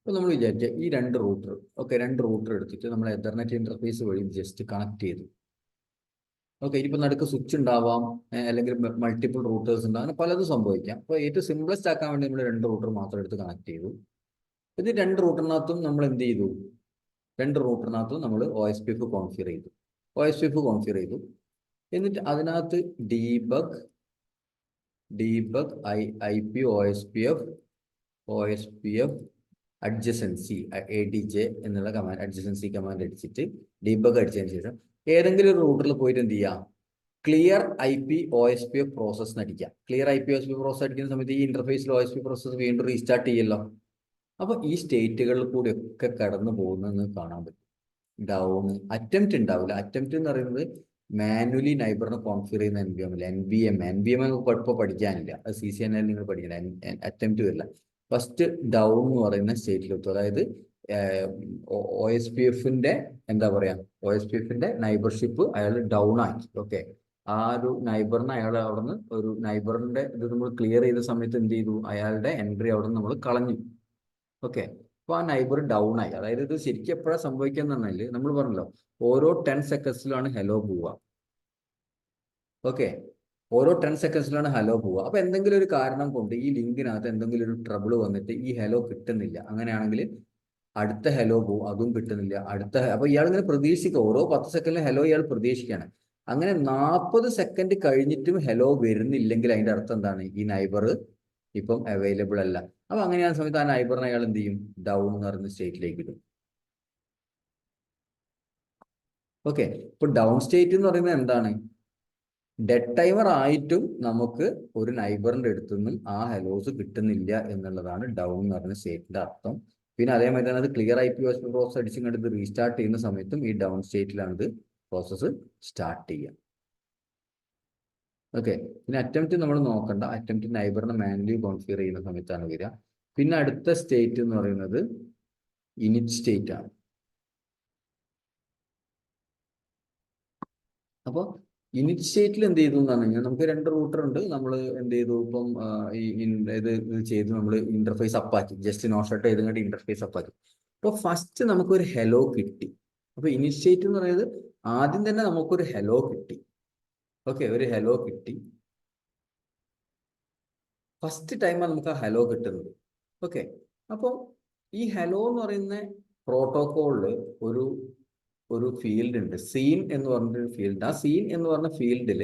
ഇപ്പൊ നമ്മൾ വിചാരിച്ച ഈ 2 റൂട്ടർ, ഓക്കെ, 2 റൂട്ടർ എടുത്തിട്ട് നമ്മൾ എതർനെറ്റ് ഇന്റർഫേസ് വഴി ജസ്റ്റ് കണക്ട് ചെയ്തു. ഓക്കെ, ഇനിയിപ്പോൾ നടുക്ക് സ്വിച്ച് ഉണ്ടാവാം, അല്ലെങ്കിൽ മൾട്ടിപ്പിൾ റൂട്ടേഴ്സ് ഉണ്ടാവും, അങ്ങനെ പലതും സംഭവിക്കാം. അപ്പോൾ ഏറ്റവും സിംപ്ലസ്റ്റ് ആക്കാൻ വേണ്ടി നമ്മൾ 2 റൂട്ടർ മാത്രം എടുത്ത് കണക്ട് ചെയ്തു. ഇത് 2 റൂട്ടറിനകത്തും നമ്മൾ എന്ത് ചെയ്തു? 2 റൂട്ടറിനകത്തും നമ്മൾ OSPF കോൺഫിഗർ ചെയ്തു. എന്നിട്ട് അതിനകത്ത് debug IP OSPF adjacency ADJ എന്നുള്ള കമാൻഡ്, അഡ്ജസൻസി കമാൻഡ് അടിച്ചിട്ട് ഡീബഗ് അടിച്ചതിന് ശേഷം ഏതെങ്കിലും ഒരു റൂട്ടറിൽ പോയിട്ട് എന്ത് ചെയ്യാം? ക്ലിയർ IP OSPF പ്രോസസ് അടിക്കാം. ക്ലിയർ IP OSPF പ്രോസസ് അടിക്കുന്ന സമയത്ത് ഈ ഇന്റർഫേസിൽ OSPF പ്രോസസ് വീണ്ടും റീസ്റ്റാർട്ട് ചെയ്യല്ലോ. അപ്പൊ ഈ സ്റ്റേറ്റുകളിൽ കൂടി ഒക്കെ കടന്നു പോകുന്നതെന്ന് കാണാൻ പറ്റും. ഡൗൺ, അറ്റംപ്റ്റ് ഉണ്ടാവില്ല. അറ്റംപ്റ്റ് എന്ന് പറയുന്നത് മാനുവലി നൈബറിനെ കോൺഫിഗർ ചെയ്യുന്ന NVM ഇപ്പോൾ പഠിക്കാനില്ല, അത് CCNA നിങ്ങൾ പഠിക്കില്ല. അറ്റംപ്റ്റ് വരില്ല. ഫസ്റ്റ് ഡൗൺ എന്ന് പറയുന്ന സ്റ്റേറ്റിലെത്തും. അതായത് OSPFന്റെ എന്താ പറയാ, OSPFന്റെ നൈബർഷിപ്പ് അയാൾ ഡൗൺ ആക്കി. ഓക്കെ, ആ ഒരു നൈബറിനെ അയാൾ അവിടെ നിന്ന് ഒരു നൈബറിന്റെ ഇത് നമ്മൾ ക്ലിയർ ചെയ്ത സമയത്ത് എന്ത് ചെയ്തു? അയാളുടെ എൻട്രി അവിടെ നിന്ന് നമ്മൾ കളഞ്ഞു. ഓക്കെ, അപ്പൊ ആ നൈബർ ഡൗൺ ആയി. അതായത് ഇത് ശരിക്കും എപ്പോഴാണ് സംഭവിക്കുക എന്ന് പറഞ്ഞാൽ, നമ്മൾ പറഞ്ഞല്ലോ ഓരോ 10 സെക്കൻഡ്സിലാണ് ഹലോ പോവുക. ഓക്കെ, ഓരോ 10 സെക്കൻഡ്സിലാണ് ഹലോ പോവുക. അപ്പൊ എന്തെങ്കിലും ഒരു കാരണം കൊണ്ട് ഈ ലിങ്കിനകത്ത് എന്തെങ്കിലും ഒരു ട്രബിൾ വന്നിട്ട് ഈ ഹലോ കിട്ടുന്നില്ല. അങ്ങനെയാണെങ്കിൽ അടുത്ത ഹലോ പോവും, അതും കിട്ടുന്നില്ല. അപ്പൊ ഇയാൾ ഇങ്ങനെ പ്രതീക്ഷിക്കുക, ഓരോ 10 സെക്കൻഡിലും ഹലോ ഇയാൾ പ്രതീക്ഷിക്കുകയാണ്. അങ്ങനെ 40 സെക്കൻഡ് കഴിഞ്ഞിട്ടും ഹലോ വരുന്നില്ലെങ്കിൽ അതിന്റെ അർത്ഥം എന്താണ്? ഈ നൈബർ ഇപ്പം അവൈലബിൾ അല്ല. അപ്പൊ അങ്ങനെയായ സമയത്ത് ആ നൈബറിനെ അയാൾ എന്ത് ചെയ്യും? ഡൗൺ എന്ന് പറയുന്ന സ്റ്റേറ്റിലേക്ക് ഇടും. ഓക്കെ, ഇപ്പൊ ഡൗൺ സ്റ്റേറ്റ് എന്ന് പറയുന്നത് എന്താണ്? ഡെഡ് ടൈമർ ആയിട്ടും നമുക്ക് ഒരു നൈബറിന്റെ അടുത്തു നിന്നും ആ ഹലോസ് കിട്ടുന്നില്ല എന്നുള്ളതാണ് ഡൗൺ എന്ന് പറയുന്ന സ്റ്റേറ്റിന്റെ അർത്ഥം. പിന്നെ അതേമാതിരി തന്നെ അത് ക്ലിയർ IP OSPF പ്രോസസ് അടിച്ചും കണ്ട് റീസ്റ്റാർട്ട് ചെയ്യുന്ന സമയത്തും ഈ ഡൗൺ സ്റ്റേറ്റിലാണ് ഇത് പ്രോസസ്സ് സ്റ്റാർട്ട് ചെയ്യുക. ഓക്കെ, പിന്നെ അറ്റംപ്റ്റ് നമ്മൾ നോക്കണ്ട. അറ്റംപ്റ്റ് നൈബറിനെ മാനുവലി കോൺഫിഗർ ചെയ്യുന്ന സമയത്താണ് വരിക. പിന്നെ അടുത്ത സ്റ്റേറ്റ് എന്ന് പറയുന്നത് ഇനിറ്റ് സ്റ്റേറ്റ് ആണ്. അപ്പോൾ ഇനിറ്റ് സ്റ്റേറ്റിൽ എന്ത് ചെയ്തു എന്ന് പറഞ്ഞു കഴിഞ്ഞാൽ, നമുക്ക് 2 റൂട്ടർ ഉണ്ട്. നമ്മൾ എന്ത് ചെയ്തു? ഇപ്പം ഇത് ചെയ്ത് നമ്മൾ ഇന്റർഫേസ് അപ്പാക്കി, ജസ്റ്റ് നോ ഷട്ട് ചെയ്ത് കണ്ട് ഇന്റർഫേസ് അപ്പാക്കി. അപ്പോൾ ഫസ്റ്റ് നമുക്കൊരു ഹലോ കിട്ടി. അപ്പൊ ഇനിറ്റ് സ്റ്റേറ്റ് എന്ന് പറയുന്നത് ആദ്യം തന്നെ നമുക്കൊരു ഹലോ കിട്ടി. ഓക്കെ, ഒരു ഹലോ കിട്ടി. ഫസ്റ്റ് ടൈമാണ് നമുക്ക് ആ ഹലോ കിട്ടുന്നത്. ഓക്കെ, അപ്പോൾ ഈ ഹലോ എന്ന് പറയുന്ന പ്രോട്ടോകോളില് ഒരു ഫീൽഡ് ഉണ്ട്, സീൻ എന്ന് പറഞ്ഞൊരു ഫീൽഡ്. ആ സീൻ എന്ന് പറഞ്ഞ ഫീൽഡിൽ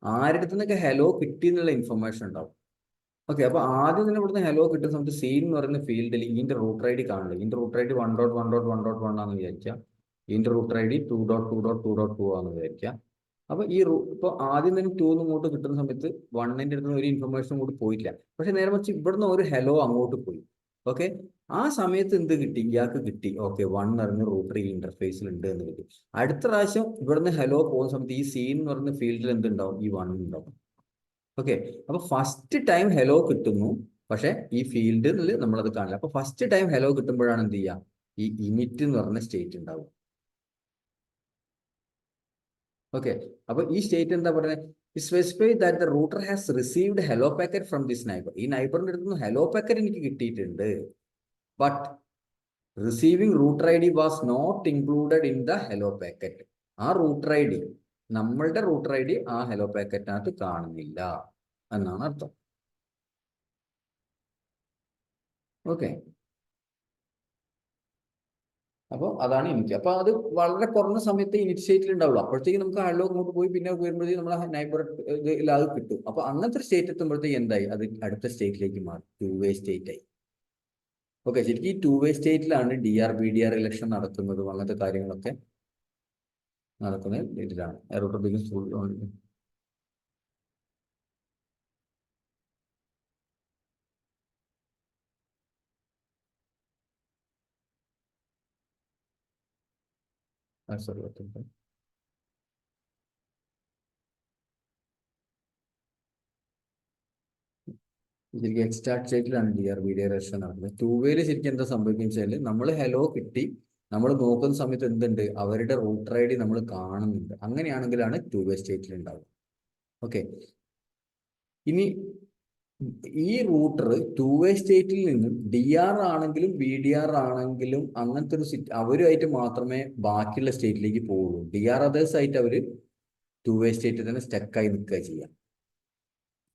ആരുടെ അടുത്തുനിന്നൊക്കെ ഹലോ കിട്ടി എന്നുള്ള ഇൻഫർമേഷൻ ഉണ്ടാവും. ഓക്കെ, അപ്പൊ ആദ്യം തന്നെ ഇവിടുന്ന് ഹലോ കിട്ടുന്ന സമയത്ത് സീൻ എന്ന് പറയുന്ന ഫീൽഡിൽ ഇതിന്റെ റൂട്ടർ ID കാണില്ല. ഇതിന്റെ റൂട്ടർ ID 1.1.1.1 ആണെന്ന് വിചാരിക്കാം. ഇതിന്റെ റൂട്ടർ ID 2.2.2.2 ആണെന്ന് വിചാരിക്കാം. അപ്പൊ ഇപ്പൊ ആദ്യം തന്നെ 2 ഇങ്ങോട്ട് കിട്ടുന്ന സമയത്ത് 1ന്റെ അടുത്ത് ഒരു ഇൻഫർമേഷൻ കൂടി പോയില്ല. പക്ഷെ നേരെ മറിച്ച് ഇവിടുന്ന് ഒരു ഹലോ അങ്ങോട്ട് പോയി. ഓക്കെ, ആ സമയത്ത് എന്ത് കിട്ടി? ഇയാൾക്ക് കിട്ടി, ഓക്കെ 1 പറഞ്ഞ റൂട്ടർ ഈ ഇന്റർഫേസിൽ ഉണ്ട് എന്ന് കിട്ടി. അടുത്ത പ്രാവശ്യം ഇവിടുന്ന് ഹലോ പോകുന്ന സമയത്ത് ഈ സീൻ എന്ന് പറയുന്ന ഫീൽഡിൽ എന്തുണ്ടാവും? ഈ 1 ഉണ്ടാവും. ഓക്കെ, അപ്പൊ ഫസ്റ്റ് ടൈം ഹലോ കിട്ടുന്നു, പക്ഷെ ഈ ഫീൽഡിൽ നമ്മളത് കാണില്ല. അപ്പൊ ഫസ്റ്റ് ടൈം ഹലോ കിട്ടുമ്പോഴാണ് എന്ത് ചെയ്യുക? ഈ ഇനിറ്റ് എന്ന് പറഞ്ഞ സ്റ്റേറ്റ് ഉണ്ടാവും. ഓക്കെ, അപ്പൊ ഈ സ്റ്റേറ്റ് എന്താ പറയുന്നത്? Specify that the router has received hello packet from this neighbour. ഈ നൈബറിന്റെ അടുത്ത് നിന്ന് ഹലോ പാക്കറ്റ് എനിക്ക് കിട്ടിയിട്ടുണ്ട്, but receiving router I D was not included in the hello packet. ആ റൂട്ടർ ഐ ഡി, നമ്മളുടെ റൂട്ടർ ഐ ഡി ആ hello പാക്കറ്റിനകത്ത് കാണുന്നില്ല എന്നാണ് അർത്ഥം. ഓക്കെ, അപ്പോൾ അതാണ് ഇനിറ്റ്. അപ്പൊ അത് വളരെ കുറഞ്ഞ സമയത്ത് ഇനിഷ്യേറ്റിൽ ഉണ്ടാവുള്ളൂ. അപ്പോഴത്തേക്ക് നമുക്ക് ഹലോ അങ്ങോട്ട് പോയി പിന്നെ വരുമ്പോഴത്തേക്ക് നമ്മൾ നൈബർ അത് കിട്ടും. അപ്പൊ അങ്ങനത്തെ ഒരു സ്റ്റേറ്റ് എത്തുമ്പോഴത്തേക്ക് എന്തായി? അത് അടുത്ത സ്റ്റേറ്റിലേക്ക് മാറും, 2-way സ്റ്റേറ്റ് ആയി. ഓക്കെ, ശരിക്കും ഈ 2-way സ്റ്റേറ്റിലാണ് DRBDR ഇലക്ഷൻ നടക്കുന്നതും അങ്ങനത്തെ കാര്യങ്ങളൊക്കെ നടക്കുന്നത് ഇതിലാണ്. റൂട്ടർ ബിഗിൻസ് സോറി ശരിക്കും എക്സ്റ്റാർട്ട് സ്റ്റേറ്റിലാണ് DRBDR ഇലക്ഷൻ നടക്കുന്നത്. 2-wayയിൽ ശരിക്കും എന്താ സംഭവിക്കുന്നത് വെച്ചാൽ നമ്മൾ ഹലോ കിട്ടി, നമ്മൾ നോക്കുന്ന സമയത്ത് എന്തുണ്ട്? അവരുടെ റൂട്ടർ ഐ ഡി നമ്മൾ കാണുന്നുണ്ട്. അങ്ങനെയാണെങ്കിലാണ് 2-way സ്റ്റേറ്റിൽ ഉണ്ടാവുക. ഓക്കെ, ഇനി ഈ റൂട്ടർ 2-way സ്റ്റേറ്റിൽ നിന്നും DR ആണെങ്കിലും BDR ആണെങ്കിലും അങ്ങനത്തെ ഒരു അവരുമായിട്ട് മാത്രമേ ബാക്കിയുള്ള സ്റ്റേറ്റിലേക്ക് പോവുള്ളൂ. DR അതേഴ്സ് ആയിട്ട് അവര് 2-way സ്റ്റേറ്റിൽ തന്നെ സ്റ്റക്കായി നിൽക്കുക ചെയ്യാം.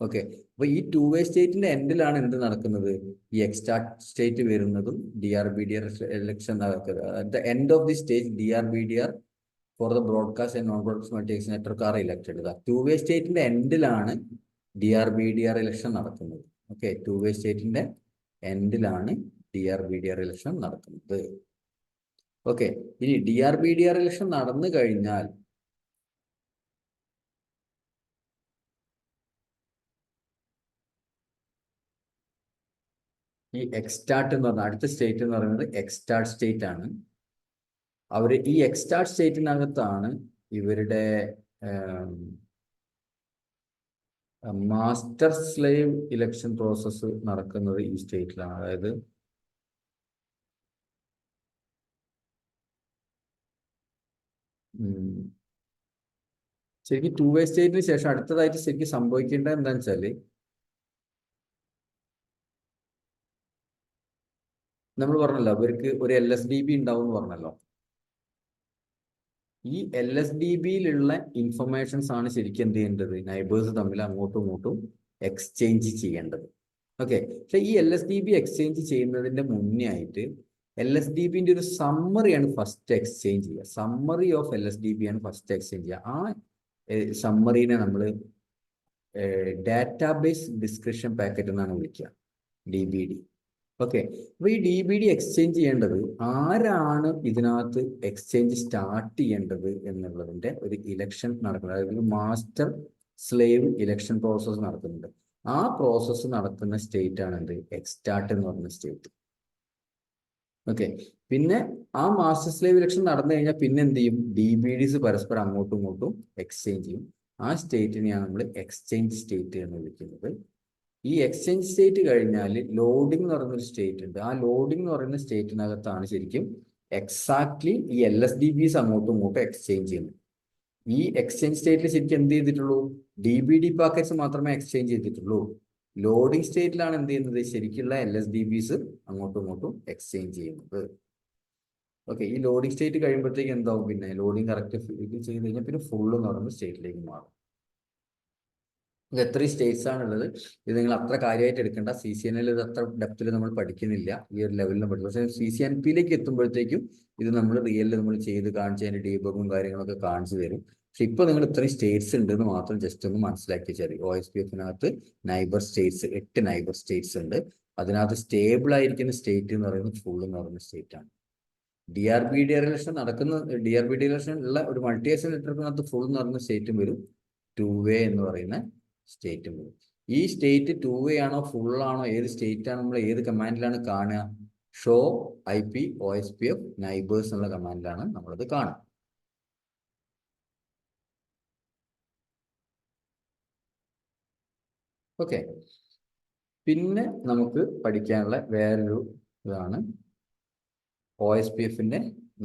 ഓക്കെ, അപ്പൊ ഈ 2-way സ്റ്റേറ്റിന്റെ എൻഡിലാണ് എന്ത് നടക്കുന്നത്? ഈ എക്സ്റ്റാർട്ട് സ്റ്റേറ്റ് വരുന്നതും DRBDR ഇലക്ഷൻ നടക്കുന്നത്. End of the stage DRBDR for the broadcast and non broadcast multiplex network are elected. 2-way സ്റ്റേറ്റിന്റെ എൻഡിലാണ് DRBDR ഇലക്ഷൻ നടക്കുന്നത്. ഓക്കെ, 2-way സ്റ്റേറ്റിന്റെ എൻഡിലാണ് DRBDR ഇലക്ഷൻ നടക്കുന്നത്. ഓക്കെ, ഇനി DRBDR ഇലക്ഷൻ നടന്നു കഴിഞ്ഞാൽ ഈ എക്സ്റ്റാർട്ട് എന്ന് പറഞ്ഞ അടുത്ത സ്റ്റേറ്റ് എന്ന് പറയുന്നത് എക്സ്റ്റാർട്ട് സ്റ്റേറ്റ് ആണ്. അവര് ഈ എക്സ്റ്റാർട്ട് സ്റ്റേറ്റിനകത്താണ് ഇവരുടെ മാസ്റ്റർ സ്ലേവ് ഇലക്ഷൻ പ്രോസസ്സ് നടക്കുന്നത് ഈ സ്റ്റേറ്റിലാണ്. അതായത് ശരിക്കും 2-way സ്റ്റേറ്റിന് ശേഷം അടുത്തതായിട്ട് ശരിക്കും സംഭവിക്കേണ്ടത് എന്താണെന്ന് വെച്ചാല് നമ്മൾ പറഞ്ഞല്ലോ അവർക്ക് ഒരു LSDB ഉണ്ടാവും എന്ന് പറഞ്ഞല്ലോ. ഈ LSDBയിലുള്ള ഇൻഫർമേഷൻസ് ആണ് ശരിക്കും എന്ത് ചെയ്യേണ്ടത്? നൈബേഴ്സ് തമ്മിൽ അങ്ങോട്ടും ഇങ്ങോട്ടും എക്സ്ചേഞ്ച് ചെയ്യേണ്ടത്. ഓക്കെ, പക്ഷെ ഈ LSDB എക്സ്ചേഞ്ച് ചെയ്യുന്നതിന്റെ മുന്നേ ആയിട്ട് LSDBന്റെ ഒരു സമ്മറിയാണ് ഫസ്റ്റ് എക്സ്ചേഞ്ച് ചെയ്യുക. സമ്മറി ഓഫ് LSDB ആണ് ഫസ്റ്റ് എക്സ്ചേഞ്ച് ചെയ്യുക. ആ സമ്മറിനെ നമ്മൾ ഡാറ്റാബേസ് ഡിസ്ക്രിപ്ഷൻ പാക്കറ്റ് എന്നാണ് വിളിക്കുക, DBD. ഓക്കെ, അപ്പൊ ഈ DBD എക്സ്ചേഞ്ച് ചെയ്യേണ്ടത് ആരാണ് ഇതിനകത്ത് എക്സ്ചേഞ്ച് സ്റ്റാർട്ട് ചെയ്യേണ്ടത് എന്നുള്ളതിന്റെ ഒരു ഇലക്ഷൻ നടക്കുന്നത്. അതായത് ഒരു മാസ്റ്റർ സ്ലേവ് ഇലക്ഷൻ പ്രോസസ്സ് നടക്കുന്നുണ്ട്. ആ പ്രോസസ്സ് നടക്കുന്ന സ്റ്റേറ്റ് ആണ് എന്ത്? എക്സ്റ്റാർട്ട് എന്ന് പറയുന്ന സ്റ്റേറ്റ്. ഓക്കെ, പിന്നെ ആ മാസ്റ്റർ സ്ലേവ് ഇലക്ഷൻ നടന്നു കഴിഞ്ഞാൽ പിന്നെ എന്ത് ചെയ്യും? DBDs പരസ്പരം അങ്ങോട്ടും ഇങ്ങോട്ടും എക്സ്ചേഞ്ച് ചെയ്യും. ആ സ്റ്റേറ്റിനെയാണ് നമ്മൾ എക്സ്ചേഞ്ച് സ്റ്റേറ്റ് എന്ന് വിളിക്കുന്നത്. ഈ എക്സ്ചേഞ്ച് സ്റ്റേറ്റ് കഴിഞ്ഞാൽ ലോഡിംഗ് എന്ന് പറയുന്ന ഒരു സ്റ്റേറ്റ് ഉണ്ട്. ആ ലോഡിംഗ് എന്ന് പറയുന്ന സ്റ്റേറ്റിനകത്താണ് ശരിക്കും എക്സാക്ട്ലി ഈ LSDBs അങ്ങോട്ടും ഇങ്ങോട്ടും എക്സ്ചേഞ്ച് ചെയ്യുന്നത്. ഈ എക്സ്ചേഞ്ച് സ്റ്റേറ്റിൽ ശരിക്കും എന്ത് ചെയ്തിട്ടുള്ളൂ? DBD പാക്കറ്റ്സ് മാത്രമേ എക്സ്ചേഞ്ച് ചെയ്തിട്ടുള്ളൂ. ലോഡിംഗ് സ്റ്റേറ്റിലാണ് എന്ത് ചെയ്യുന്നത്? ശരിക്കുള്ള LSDBs അങ്ങോട്ടും ഇങ്ങോട്ടും എക്സ്ചേഞ്ച് ചെയ്യുന്നത്. ഓക്കെ, ഈ ലോഡിംഗ് സ്റ്റേറ്റ് കഴിയുമ്പോഴത്തേക്ക് എന്താവും? പിന്നെ ലോഡിംഗ് കറക്റ്റ് ചെയ്ത് കഴിഞ്ഞാൽ പിന്നെ ഫുൾ എന്ന് പറയുന്ന സ്റ്റേറ്റിലേക്ക് മാറും. ഇത് എത്ര സ്റ്റേറ്റ്സ് ആണുള്ളത്? ഇത് നിങ്ങൾ അത്ര കാര്യമായിട്ട് എടുക്കേണ്ട. CCNL ഇത് അത്ര ഡെപ്തിൽ നമ്മൾ പഠിക്കുന്നില്ല, ഈ ഒരു ലെവലിൽ പഠിക്കും. പക്ഷേ CCNPയിലേക്ക് എത്തുമ്പോഴത്തേക്കും ഇത് നമ്മൾ റിയലിൽ നമ്മൾ ചെയ്ത് കാണിച്ച് അതിന്റെ ഡീബഗും കാര്യങ്ങളൊക്കെ കാണിച്ചു തരും. പക്ഷെ ഇപ്പൊ നിങ്ങൾ ഇത്രയും സ്റ്റേറ്റ്സ് ഉണ്ടെന്ന് മാത്രം ജസ്റ്റ് ഒന്ന് മനസ്സിലാക്കി വെച്ചാൽ. OSPFനകത്ത് നൈബർ സ്റ്റേറ്റ്സ് 8 നൈബർ സ്റ്റേറ്റ്സ് ഉണ്ട്. അതിനകത്ത് സ്റ്റേബിൾ ആയിരിക്കുന്ന സ്റ്റേറ്റ് എന്ന് പറയുന്നത് ഫുൾ എന്ന് പറയുന്ന സ്റ്റേറ്റ് ആണ്. DRBD റിലേഷൻ നടക്കുന്ന DRBD റിലേഷൻ ഉള്ള ഒരു മൾട്ടി ആക്സൽ നെറ്റ്വർക്കിനകത്ത് ഫുൾ എന്ന് പറയുന്ന സ്റ്റേറ്റും വരും, 2-way എന്ന് പറയുന്ന സ്റ്റേറ്റും വരും. ഈ സ്റ്റേറ്റ് 2-way ആണോ ഫുൾ ആണോ ഏത് സ്റ്റേറ്റ് ആണ് നമ്മൾ ഏത് കമാൻഡിലാണ് കാണുക? ഷോ IP OSPF നൈബേഴ്സ് എന്നുള്ള കമാൻഡിലാണ് നമ്മളത് കാണുക. ഓക്കെ, പിന്നെ നമുക്ക് പഠിക്കാനുള്ള വേറൊരു ഇതാണ് OSPFന്റെ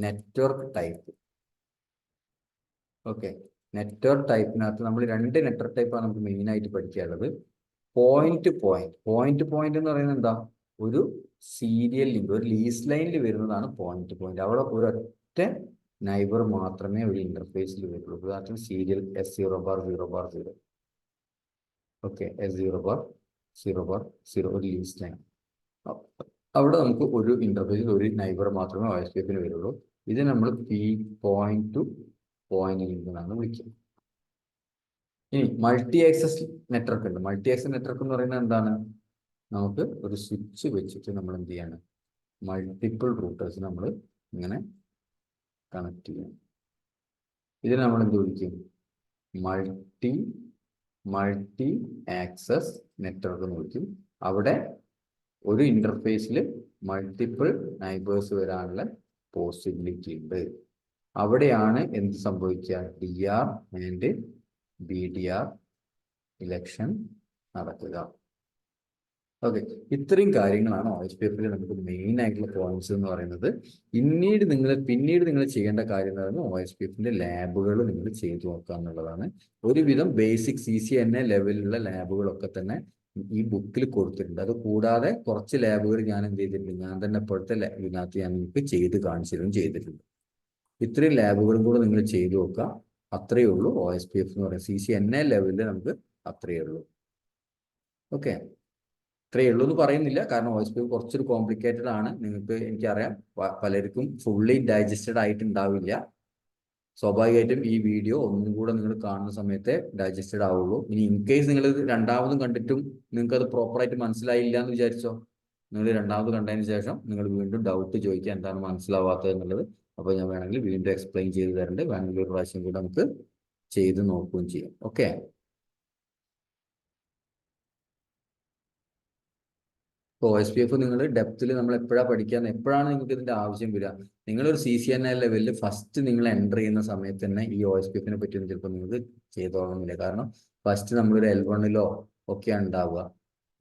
നെറ്റ്വർക്ക് ടൈപ്പ്. ഓക്കെ, നെറ്റ്വർക്ക് ടൈപ്പിനകത്ത് നമ്മൾ 2 നെറ്റ്വർക്ക് ടൈപ്പാണ് നമുക്ക് മെയിൻ ആയിട്ട് പഠിക്കാനുള്ളത്. പോയിന്റ് പോയിന്റ് എന്ന് പറയുന്നത് എന്താ? ഒരു സീരിയൽ ലിങ്ക്, ഒരു ലീസ് ലൈനിൽ വരുന്നതാണ് പോയിന്റ്. അവിടെ ഒരൊറ്റ നൈബർ മാത്രമേ ഒരു ഇന്റർഫേസിൽ വരുള്ളൂ. ഉദാഹരണത്തിന് serial S0 bar 0 bar 0. Okay, S0 bar 0 ഒരു ലീസ് ലൈൻ. അവിടെ നമുക്ക് ഒരു ഇന്റർഫേസിൽ ഒരു നൈബർ മാത്രമേ OSPFന് വരുള്ളൂ. ഇത് നമ്മൾ പോയിന്റ് ടു പോയിന്റ് ലിങ്ക് എന്നാണ് വിളിക്കുക. ഇനി മൾട്ടി ആക്സസ് നെറ്റ്വർക്ക് ഉണ്ട്. മൾട്ടി ആക്സസ് നെറ്റ്വർക്ക് എന്ന് പറയുന്നത് എന്താണ്? നമുക്ക് ഒരു സ്വിച്ച് വെച്ചിട്ട് നമ്മൾ എന്ത് ചെയ്യാണ്? മൾട്ടിപ്പിൾ റൂട്ടേഴ്സ് നമ്മൾ ഇങ്ങനെ കണക്ട് ചെയ്യണം. ഇതിന് നമ്മൾ എന്ത് വിളിക്കും? മൾട്ടി ആക്സസ് നെറ്റ്വർക്ക് എന്ന് വിളിക്കും. അവിടെ ഒരു ഇന്റർഫേസിൽ മൾട്ടിപ്പിൾ നൈബേഴ്സ് വരാനുള്ള പോസിബിലിറ്റി ഉണ്ട്. അവിടെയാണ് എന്ത് സംഭവിക്കുക? DR ആൻഡ് BDR ഇലക്ഷൻ നടക്കുക. ഓക്കെ, ഇത്രയും കാര്യങ്ങളാണ് OSPFൽ നമുക്ക് മെയിൻ ആയിട്ടുള്ള പോയിന്റ്സ് എന്ന് പറയുന്നത്. പിന്നീട് നിങ്ങൾ ചെയ്യേണ്ട കാര്യം എന്ന് പറയുന്നത് OSPFന്റെ ലാബുകൾ നിങ്ങൾ ചെയ്തു നോക്കുക എന്നുള്ളതാണ്. ഒരുവിധം ബേസിക് CCNA ലെവലിലുള്ള ലാബുകളൊക്കെ തന്നെ ഈ ബുക്കിൽ കൊടുത്തിട്ടുണ്ട്. അത് കൂടാതെ കുറച്ച് ലാബുകൾ ഞാൻ എന്ത് ചെയ്തിട്ടുണ്ട്, ഞാൻ തന്നെ ഇപ്പോഴത്തെ ഇതിനകത്ത് ഞാൻ നിങ്ങൾക്ക് ചെയ്ത് കാണിച്ചിട്ടും ചെയ്തിട്ടുണ്ട്. ഇത്രയും ലാബുകളും കൂടെ നിങ്ങൾ ചെയ്തു നോക്കുക. അത്രയേ ഉള്ളൂ OSPF എന്ന് പറയുന്നത്. CCNA ലെവലിൽ നമുക്ക് അത്രയേ ഉള്ളൂ. ഓക്കെ, ഇത്രയേ ഉള്ളൂ എന്ന് പറയുന്നില്ല, കാരണം OSPF കുറച്ചൊരു കോംപ്ലിക്കേറ്റഡ് ആണ്. നിങ്ങൾക്ക് എനിക്കറിയാം പലർക്കും ഫുള്ളി ഡൈജസ്റ്റഡ് ആയിട്ടുണ്ടാവില്ല. സ്വാഭാവികമായിട്ടും ഈ വീഡിയോ ഒന്നും കൂടെ നിങ്ങൾ കാണുന്ന സമയത്തെ ഡൈജസ്റ്റഡ് ആവുള്ളൂ. ഇനി ഇൻ കേസ് നിങ്ങൾ രണ്ടാമതും കണ്ടിട്ടും നിങ്ങൾക്ക് അത് പ്രോപ്പറായിട്ട് മനസ്സിലായില്ല എന്ന് വിചാരിച്ചോ, നിങ്ങൾ രണ്ടാമത് കണ്ടതിന് ശേഷം നിങ്ങൾ വീണ്ടും ഡൗട്ട് ചോദിക്കുക എന്താണ് മനസ്സിലാവാത്തത് എന്നുള്ളത്. അപ്പോൾ ഞാൻ വേണമെങ്കിൽ വീണ്ടും എക്സ്പ്ലെയിൻ ചെയ്ത് തരണ്ട്. വേണമെങ്കിൽ ഒരു പ്രാവശ്യം കൂടെ നമുക്ക് ചെയ്ത് നോക്കുകയും ചെയ്യാം. ഓക്കെ, OSPF നിങ്ങൾ ഡെപ്തിൽ നമ്മൾ എപ്പോഴാണ് നിങ്ങൾക്ക് ഇതിന്റെ ആവശ്യം വരിക? നിങ്ങളൊരു CCNA ലെവലിൽ ഫസ്റ്റ് നിങ്ങൾ എൻ്റർ ചെയ്യുന്ന സമയത്ത് തന്നെ ഈ OSPFനെ പറ്റിയൊന്നും ചിലപ്പോൾ നിങ്ങൾക്ക് ചെയ്തോളണമെന്നില്ല. കാരണം ഫസ്റ്റ് നമ്മളൊരു L1 ഒക്കെയാണ് ഉണ്ടാവുക.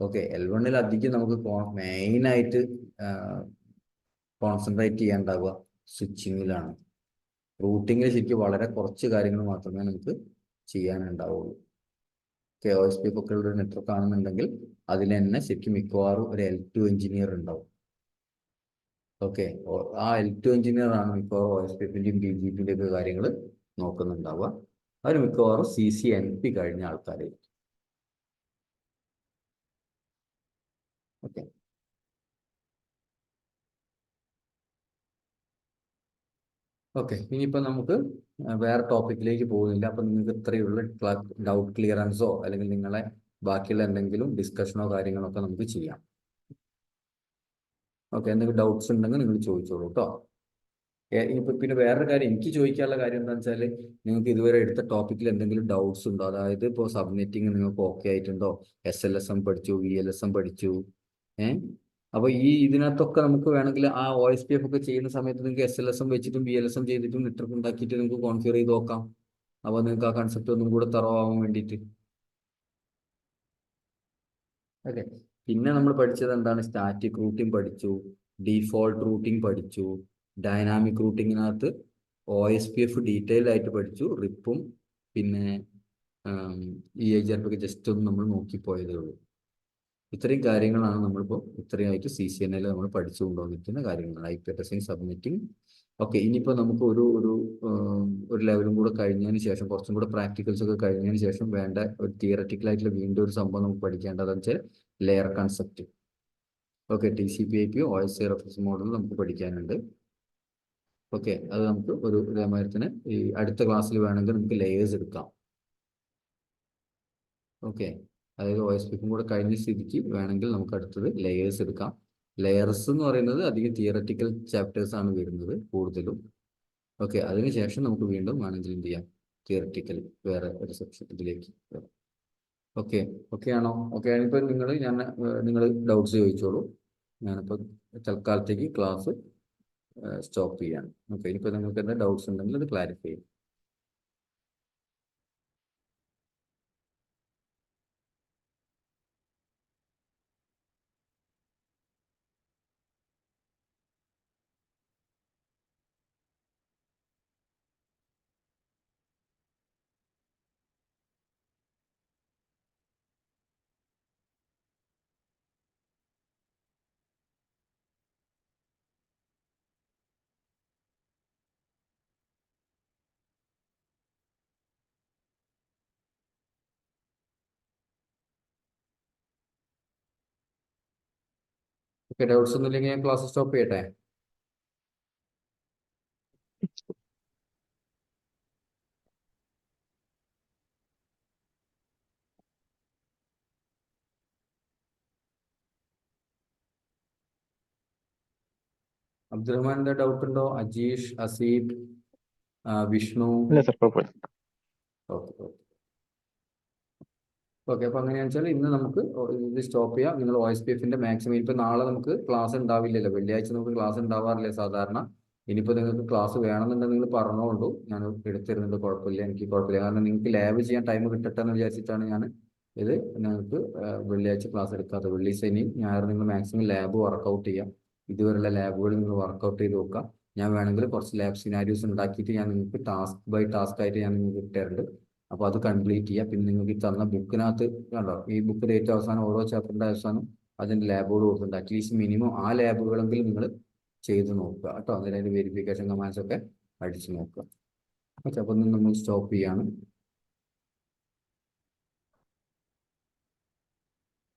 ഓക്കെ, L1 അധികം നമുക്ക് മെയിനായിട്ട് കോൺസെൻട്രേറ്റ് ചെയ്യാനുണ്ടാവുക സ്വിച്ചിങ്ങിലാണ്. റൂട്ടിങ്ങിൽ ശരിക്കും വളരെ കുറച്ച് കാര്യങ്ങൾ മാത്രമേ നമുക്ക് ചെയ്യാനുണ്ടാവുള്ളൂ. OSPF ഒക്കെ ഉള്ള ഒരു നെറ്റ്വർക്ക് ആണെന്നുണ്ടെങ്കിൽ അതിൽ തന്നെ ശരിക്കും മിക്കവാറും ഒരു L2 എഞ്ചിനീയർ ഉണ്ടാവും. ഓക്കെ, ആ L2 എഞ്ചിനീയർ ആണ് മിക്കവാറും OSPFന്റെയും BGPന്റെ ഒക്കെ കാര്യങ്ങൾ നോക്കുന്നുണ്ടാവുക. അവർ മിക്കവാറും CCNP കഴിഞ്ഞ ആൾക്കാരായിരിക്കും. ഓക്കെ, ഇനിയിപ്പോൾ നമുക്ക് വേറെ ടോപ്പിക്കിലേക്ക് പോകുന്നില്ല. അപ്പൊ നിങ്ങൾക്ക് ഇത്രയുള്ള ഡൗട്ട് ക്ലിയറൻസോ അല്ലെങ്കിൽ നിങ്ങളെ ബാക്കിയുള്ള എന്തെങ്കിലും ഡിസ്കഷനോ കാര്യങ്ങളോ ഒക്കെ നമുക്ക് ചെയ്യാം. ഓക്കെ, എന്തെങ്കിലും ഡൗട്ട്സ് ഉണ്ടെങ്കിൽ നിങ്ങൾ ചോദിച്ചോളൂ കേട്ടോ. ഇനിയിപ്പോൾ പിന്നെ വേറൊരു കാര്യം എനിക്ക് ചോദിക്കാനുള്ള കാര്യം എന്താണെന്ന് വെച്ചാൽ, നിങ്ങൾക്ക് ഇതുവരെ എടുത്ത ടോപ്പിക്കിൽ എന്തെങ്കിലും ഡൗട്ട്സ് ഉണ്ടോ? അതായത് ഇപ്പോൾ സബ്നെറ്റിങ് നിങ്ങൾക്ക് ഓക്കെ ആയിട്ടുണ്ടോ? SLSM പഠിച്ചു, VLSM പഠിച്ചു. അപ്പോൾ ഇതിനകത്തൊക്കെ നമുക്ക് വേണമെങ്കിൽ ആ OSPF ഒക്കെ ചെയ്യുന്ന സമയത്ത് നിങ്ങൾക്ക് SLSM വെച്ചിട്ടും VLSM ചെയ്തിട്ടും നെറ്റ്വർക്ക് ഉണ്ടാക്കിയിട്ട് നിങ്ങൾക്ക് കോൺഫിഗർ ചെയ്ത് നോക്കാം. അപ്പോൾ നിങ്ങൾക്ക് ആ കൺസെപ്റ്റ് ഒന്നും കൂടെ തറവാൻ വേണ്ടിയിട്ട്. ഓക്കെ, പിന്നെ നമ്മൾ പഠിച്ചത് എന്താണ്? സ്റ്റാറ്റിക് റൂട്ടിംഗ് പഠിച്ചു, ഡീഫോൾട്ട് റൂട്ടിംഗ് പഠിച്ചു, ഡൈനാമിക് റൂട്ടിങ്ങിനകത്ത് OSPF ഡീറ്റെയിൽഡ് ആയിട്ട് പഠിച്ചു. റിപ്പും പിന്നെ EIGRP ഒക്കെ ജസ്റ്റ് ഒന്ന് നമ്മൾ നോക്കിപ്പോയതേ ഉള്ളൂ. ഇത്രയും കാര്യങ്ങളാണ് നമ്മളിപ്പോൾ ഇത്രയായിട്ട് CCNA നമ്മൾ പഠിച്ചു കൊണ്ടുവന്നിരിക്കുന്ന കാര്യങ്ങളാണ്. IP addressing, subnetting. ഓക്കെ, ഇനിയിപ്പോൾ നമുക്ക് ഒരു ലെവലും കൂടെ കഴിഞ്ഞതിന് ശേഷം, കുറച്ചും കൂടെ പ്രാക്ടിക്കൽസ് ഒക്കെ കഴിഞ്ഞതിന് ശേഷം വേണ്ട ഒരു തിയററ്റിക്കൽ ആയിട്ടുള്ള വീണ്ടും ഒരു സംഭവം നമുക്ക് പഠിക്കേണ്ടതെന്ന് വെച്ചാൽ layer concept. Okay, TCP/IP OSI reference model നമുക്ക് പഠിക്കാനുണ്ട്. ഓക്കെ, അത് നമുക്ക് ഇതേമാതിരി ഈ അടുത്ത ക്ലാസ്സിൽ വേണമെങ്കിൽ നമുക്ക് ലെയേഴ്സ് എടുക്കാം. ഓക്കെ, അതായത് OSPF കൂടെ കഴിഞ്ഞ സ്ഥിതിക്ക് വേണമെങ്കിൽ നമുക്ക് അടുത്തത് ലെയേഴ്സ് എടുക്കാം. ലെയർസ് എന്ന് പറയുന്നത് അധികം തിയററ്റിക്കൽ ചാപ്റ്റേഴ്സ് ആണ് വരുന്നത് കൂടുതലും. ഓക്കെ, അതിനുശേഷം നമുക്ക് വീണ്ടും വേണമെങ്കിൽ എന്ത് ചെയ്യാം, തിയററ്റിക്കൽ വേറെ ഒരു സെക്ഷൻ ഇതിലേക്ക് വരാം. ഓക്കെ, ഓക്കെ ആണോ? ഓക്കെ ആണിപ്പോൾ നിങ്ങൾ ഡൗട്ട്സ് ചോദിച്ചോളൂ. ഞാനിപ്പോൾ തൽക്കാലത്തേക്ക് ക്ലാസ് സ്റ്റോപ്പ് ചെയ്യാണ്. ഓക്കെ, ഇനിയിപ്പോൾ നിങ്ങൾക്ക് എന്താ ഡൗട്ട്സ് ഉണ്ടെങ്കിൽ അത് ക്ലാരിഫൈ ചെയ്യും. ഓക്കെ, ഡൗട്ട്സ് ഒന്നും ഇല്ലെങ്കിൽ ഞാൻ ക്ലാസ് സ്റ്റോപ്പ് ചെയ്യട്ടെ. അബ്ദുറഹ്മാൻ എന്താ ഡൗട്ട് ഉണ്ടോ? അജീഷ്, അസീബ്, വിഷ്ണു? ഇല്ല സർ, കുഴപ്പമില്ല. Okay okay okay. അപ്പോൾ അങ്ങനെയാണെന്ന് വെച്ചാൽ ഇന്ന് നമുക്ക് ഇത് സ്റ്റോപ്പ് ചെയ്യാം. നിങ്ങൾ OSPF-ന്റെ മാക്സിമം ഇപ്പോൾ നാളെ നമുക്ക് ക്ലാസ് ഉണ്ടാവില്ലല്ലോ, വെള്ളിയാഴ്ച നമുക്ക് ക്ലാസ് ഉണ്ടാവാറില്ല സാധാരണ. ഇനിയിപ്പോൾ നിങ്ങൾക്ക് ക്ലാസ് വേണമെന്നുണ്ടെങ്കിൽ നിങ്ങൾ പറഞ്ഞോളൂ, ഞാൻ എടുത്തിരുന്നുണ്ട്, കുഴപ്പമില്ല, എനിക്ക് കുഴപ്പമില്ല. കാരണം നിങ്ങൾക്ക് ലാബ് ചെയ്യാൻ ടൈം കിട്ടട്ടെ എന്ന് വിചാരിച്ചിട്ടാണ് ഞാൻ ഇത് നിങ്ങൾക്ക് വെള്ളിയാഴ്ച ക്ലാസ് എടുക്കാത്തത്. വെള്ളി, ശനി, ഞായർ നിങ്ങൾ മാക്സിമം ലാബ് വർക്കൗട്ട് ചെയ്യാം. ഇതുവരെയുള്ള ലാബുകൾ നിങ്ങൾ വർക്കൗട്ട് ചെയ്ത് നോക്കുക. ഞാൻ വേണമെങ്കിൽ കുറച്ച് ലാബ് സിനാരിയോസ് ഉണ്ടാക്കിയിട്ട് ഞാൻ നിങ്ങൾക്ക് ടാസ്ക് ബൈ ടാസ്ക് ആയിട്ട് ഞാൻ നിങ്ങൾക്ക് ഇട്ടിട്ടുണ്ട്. അപ്പോൾ അത് കംപ്ലീറ്റ് ചെയ്യുക. പിന്നെ നിങ്ങൾക്ക് ഈ തന്ന ബുക്കിനകത്ത് കണ്ടോ, ഈ ബുക്കിൽ ഏറ്റവും അവസാനം ഓരോ ചാപ്റ്ററിൻ്റെ അവസാനം അതിൻ്റെ ലാബുകൾ കൊടുത്തിട്ടുണ്ട്. അറ്റ്ലീസ്റ്റ് മിനിമം ആ ലാബുകളെങ്കിലും നിങ്ങൾ ചെയ്ത് നോക്കുക കേട്ടോ. അതിൻ്റെ വെരിഫിക്കേഷൻ കമാൻഡ്സ് ഒക്കെ അടിച്ച് നോക്കുക. ഓക്കെ, അപ്പോൾ നമ്മൾ സ്റ്റോപ്പ് ചെയ്യാണ്.